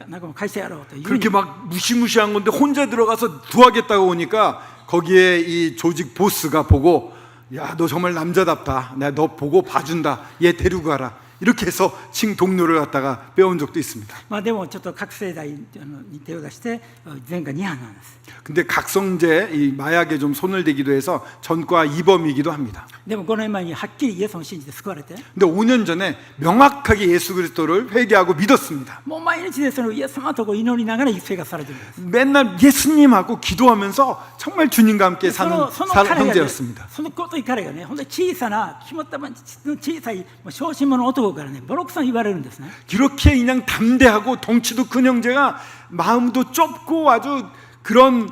仲間返してやろうというふうに 그렇게 막 무시무시한 건데 혼자 들어가서 구하겠다고 오니까 거기에 이 조직 보스가 보고 야, 너 정말 남자답다. 내가 너 보고 봐준다. 얘 데리고 가라. 이렇게 해서 친 동료를 갖다가 빼온 적도 있습니다. まあでもちょっと覚醒剤に手を出して前科2犯なんです。 근데 각성제 이 마약에 좀 손을 대기도 해서 전과 이범이기도 합니다. でも5年前にはっきりイエスを信じて救われて、 근데 5년 전에 명확하게 예수 그리스도를 회개하고 믿었습니다. もう毎日でそのイエス様とこう祈りながら生活されてるんです。 맨날 예수님하고 기도하면서 정말 주님과 함께 사는 その彼がね、 형제였습니다. そのことに彼がね、ほんで小さな肝っ玉小さいもう小心者男からね、ボロクソに言われるんですね。 이렇게 그냥 담대하고 덩치도 큰 형제가 마음도 좁고 아주 그런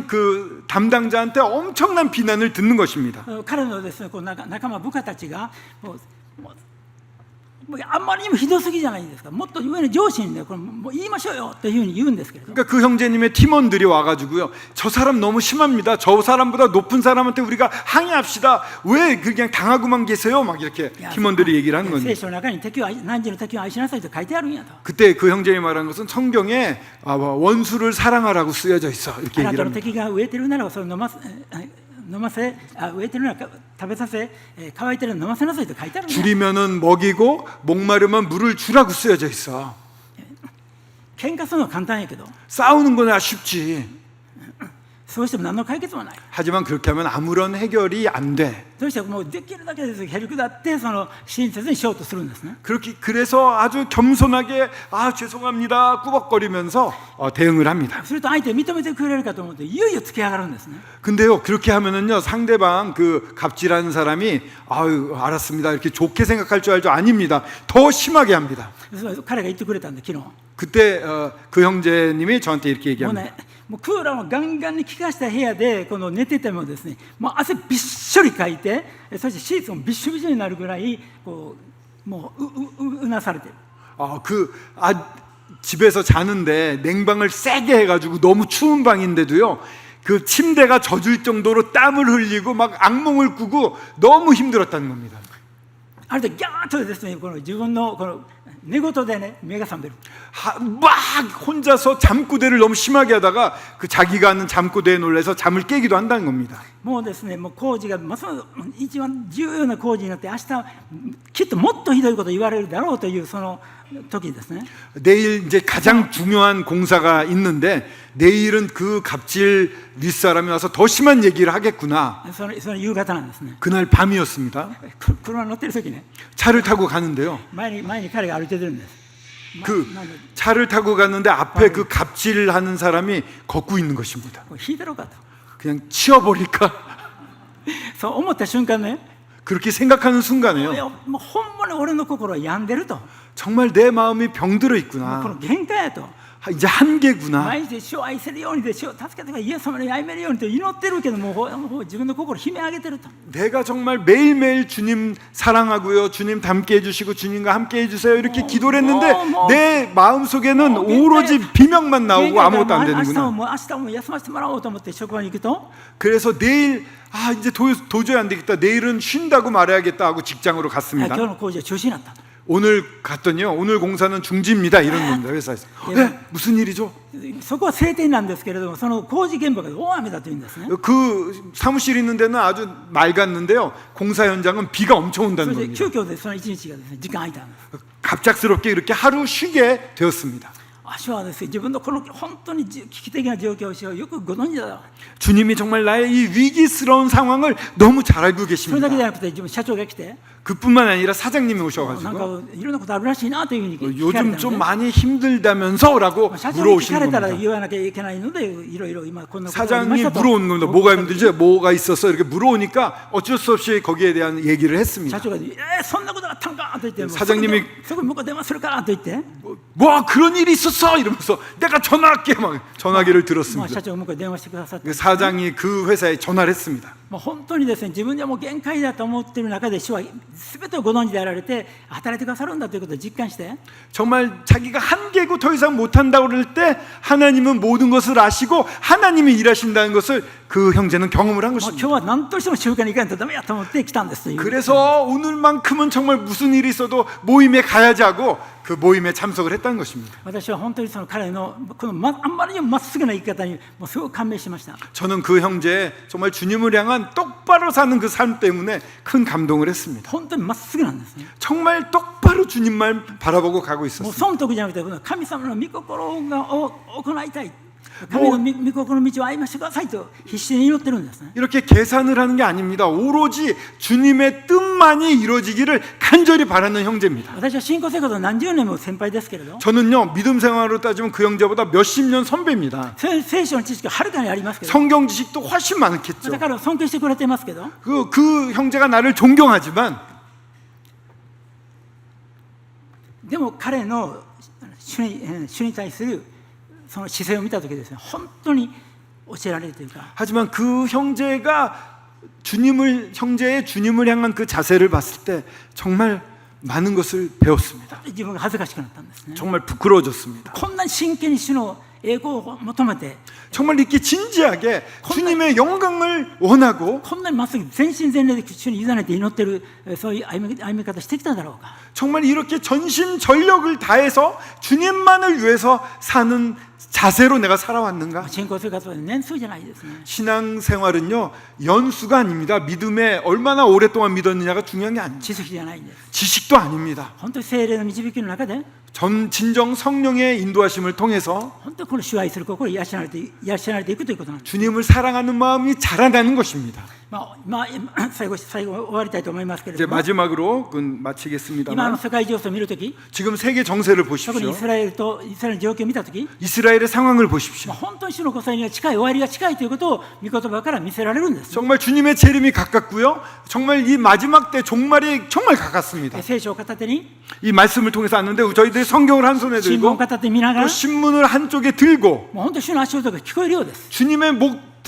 그 담당자한테 엄청난 비난을 듣는 것입니다. 彼のですね、こう仲間部下たちがもうあんまりにもひどすぎじゃないですか。もっと上の上司にね、これもう言いましょうよというふうに言うんですけれど。 그러니까 그 형제님의 팀원들이 와가지고요, 저 사람 너무 심합니다. 저 사람보다 높은 사람한테 우리가 항의합시다. 왜 그냥 당하고만 계세요? 막 이렇게 팀원들이 얘기를 하는 聖 건데. 書の中に敵を何時の敵を愛しなさいと書いてあるんやと。 그때 그 형제님이 말한 것은 성경에 원수를 사랑하라고 쓰여져 있어. あ 이렇게 な 얘기를 たの 합니다. 敵が飢えてるならばそれを飲ませ飢えてるなら食べさせ乾いてるの飲ませなさいと書いてあるんだ。 줄이면은 먹이고 목마르면 물을 주라고 쓰여져 있어. 喧嘩するのは簡単やけど、 싸우는 거나 쉽지. そうしても何の解決もない。 하지만 그렇게 하면 아무런 해결이 안 돼. どうしてもうできるだけですへりくだってその親切にしようとするんですね。 그래서 아주 겸손하게 죄송합니다 꾸벅거리면서 대응을 합니다. すると相手認めてくれるかと思っていよいよ突き上がるんですね。 근데요 그렇게 하면은요 상대방 그 갑질하는 사람이 아유 알았습니다 이렇게 좋게 생각할 줄 알죠? 아닙니다. 더 심하게 합니다. そう彼が言ってくれたんで昨日。 그때 그 형제님이 저한테 이렇게 もう 얘기합니다. ね、もうクーラーをガンガンに効かした部屋でこの寝ててもですね、もう汗びっしょりかいて、そしてシーツもびっしょびしょになるぐらいこうもうなされてる。 집에서 자는데 냉방을 세게 해가지고 너무 추운 방인데도요 그 침대가 젖을 정도로 땀을 흘리고 막 악몽을 꾸고 너무 힘들었다는 겁니다. あるとギャーッとですね、この自分のこの寝言でね目が覚める。 막 혼자서 잠꼬대를 너무 심하게 하다가 그 자기가 하는 잠꼬대에 놀라서 잠을 깨기도 한다는 겁니다. もうですね、もう工事がますます一番重要な工事になって明日きっともっとひどいこと言われるだろうというその時ですね。 내일 이제 가장 중요한 공사가 있는데 내일은 그 갑질 윗사람이 와서 더 심한 얘기를 하겠구나. その夕方なんですね。 그날 밤이었습니다. 車に乗ってる時ね、 차를 타고 가는데요. 前に彼が歩いてるんです。 그 차를 타고 갔는데 앞에 그 갑질을 하는 사람이 걷고 있는 것입니다. これ引いたろうかと 그냥 치워버릴까? そう思った瞬間ね、 그렇게 생각하는 い 순간에요. やもうほんまに俺の心は病んでると、 정말 내 마음이 병들어 もうこ 있구나. の限界やと。 이제 한계구나. 毎日主を愛せるようにで主を助けてくれ、イエス様に歩めるようにと祈ってるけどもう自分の心を悲鳴上げてると。 내가 정말 매일매일 주님 사랑하고요. 주님 닮게 해주시고 주님과 함께 해주세요. 이렇게 기도를 했는데 내 마음속에는 오로지 비명만 나오고 아무것도 안 明日 되는구나. も明日も休ませてもらおうと思って職場に行くと、 그래서 내일 이제 도저히 안 되겠다. 내일은 쉰다고 말해야겠다 하고 직장으로 今 갔습니다. 日の工事は中止になったと。 오늘 갔더니요. 오늘 공사는 중지입니다. 이런 겁니다. 회사에서. 무슨 일이죠? そこは晴天なんですけれども、その工事現場が大雨だというんですね。 그 사무실 있는 데는 아주 맑았는데요. 공사 현장은 비가 엄청 そ 온다는 して 겁니다. 急遽でその一日がですね時間空いたんです。 갑작스럽게 이렇게 하루 쉬게 되었습니다. 主はですね、自分のこの本当に危機的な状況をよくご存知だ。 주님이 정말 나의 이 위기스러운 상황을 너무 잘 알고 それだけ 계십니다. じゃなくて自分社長が来て、 그뿐만 아니라 사장님이 なん 오셔가지고 かいろんなことあるらしいなというふうに聞かれ 요즘 た 좀 ので、 많이 힘들다면서라고 社長に聞か 물어오시는 れたら 겁니다. 言わなきゃいけないので、いろいろ今こんなことがありま 사장이 したと。 물어오는 겁니다. 뭐가 힘들지? 뭐가 있었어? 이렇게 물어오니까 어쩔 수 없이 거기에 대한 얘기를 社 했습니다. 長がそんなことがあったんかと言って、もう 사장님이 そこに僕は電話するからと言って、 뭐 그런 일이 있었어? 이러면서 내가 전화할게 막 전화기를 まあ、 들었습니다. 社長が向こうに電話してくださって、 그 사장이 그 회사에 전화를 했습니다. もう本当にですね、自分ではもう限界だと思っている中で主は全てをご存知であられて働いてくださるんだということを実感して、 정말 자기가 한계고 더 이상 못한다고 그럴 때 하나님은 모든 것을 아시고 하나님이 일하신다는 것을 그 형제는 경험을 한 もう 것입니다. 今日は何としても集会に行かないとダメやと思って来たんですという。 그래서 오늘만큼은 정말 무슨 일이 있어도 모임에 가야지 하고 그 모임에 참석을 했다는 것입니다. 私は本当にその彼のこのあんまりにもまっすぐな生き方にもうすごく感銘しました。 저는 그 형제의 정말 주님을 향한 똑바로 사는 그 삶 때문에 큰 감동을 했습니다. 本当にまっすぐなんですね。 정말 똑바로 주님만 바라보고 가고 もう 있었습니다. 損得じゃなくて、この神様の御心が行いたい、神の御心の道を歩ませてくださいと必死に祈ってるんですね。 이렇게 계산을 하는 게 아닙니다. 오로지 주님의 뜻만이 이루어지기를 간절히 바라는 형제입니다. 私は信仰生活の何十年も先輩ですけれど、 저는요 믿음 생활로 따지면 그 형제보다 몇십 년 선배입니다. 聖書の知識ははるかにありますけど、 성경 지식도 훨씬 많겠죠. だから尊敬してくれてますけど、 그 형제가 나를 존경하지만 でも彼の主に対するその姿勢を見た時ですね、本当に教えられるというか、 하지만 그 형제가 형제의 주님을 향한 그 자세를 봤을 때 정말 많은 것을 배웠습니다. 自分が恥ずかしくなったんですね。 정말 부끄러워졌습니다. こんなに真剣に主の栄光を求めて、 정말 이렇게 진지하게 주님의 영광을 원하고 こんなにまっすぐ全身全霊で主に委ねて祈ってる、そういう歩み方してきただろうか。 정말 이렇게 전심전력을 다해서 주님만을 위해서 사는 자세로 내가 살아왔는가? 信仰生活は年数じゃないですね。 신앙생활은요 연수가 아닙니다. 믿음에 얼마나 오랫동안 믿었느냐가 중요한 게 아닙니다. 知識じゃないんです。 지식도 아닙니다. 本当に聖霊の導きの中で 진정 성령의 인도하심을 통해서 本当にこの主愛する心を養われていくということなんです。 주님을 사랑하는 마음이 자라나는 것입니다. 最後終わりたいと思いますけれ 이제 ども、 마지막으로 今の 마치겠습니다만 世界情勢を見るとき、 지금 세계 정세를 特に 보십시오. イスラエルの状況を見たとき、 이스라엘의 상황을 보십시오. 本当に主のご再臨が近い、終わりが近いということを御言葉から見せられるんです。 정말 주님의 재림이 가깝고요. 정말 이 마지막 때 종말이 정말 가깝습니다. 聖書を片手に、 이 말씀을 통해서 왔는데 저희들이 성경을 한 손에 新聞を 들고 片手に見ながら、 또 신문을 한쪽에 들고 もう本当に主の足音が聞こえるようです。 주님의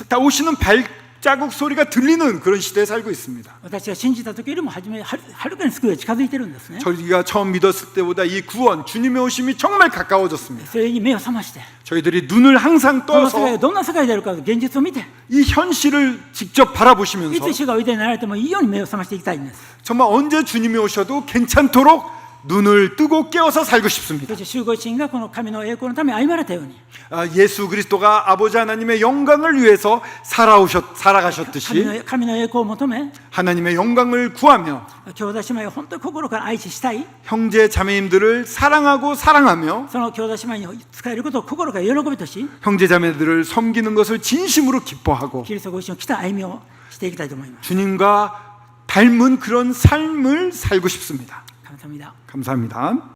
다 오시는 발자국 소리가 들리는 그런 시대에 살고 있습니다. 私が信じた時よりもはるかに救いが近づいてるんですね。 저희가 처음 믿었을 때보다 이 구원, 주님의 오심이 정말 가까워졌습니다. それに目を覚まして、 저희들이 눈을 항상 この世界 떠서 がどんな世界であるか現実を見て、 이 현실을 직접 い 바라보시면서 つ主がおいでになられてもいいように目を覚ましていきたいんです。 정말 언제 주님이 오셔도 괜찮도록 눈을 뜨고 깨어서 살고 싶습니다. そして主ご自身がこの神の栄光のため歩まれたように、 예수 그리스도가 아버지 하나님의 영광을 위해서 살아가셨듯이 神の栄光を求め、 하나님의 영광을 구하며 兄弟姉妹を本当に心から愛ししたい、 형제 자매님들을 사랑하고 사랑하며 その兄弟姉妹に使えることを心から喜びとし、 형제 자매들을 섬기는 것을 진심으로 기뻐하고 キリストご自身を来た歩みをしていきたいと思います。 주님과 닮은 그런 삶을 살고 싶습니다. 감사합니다. 감사합니다.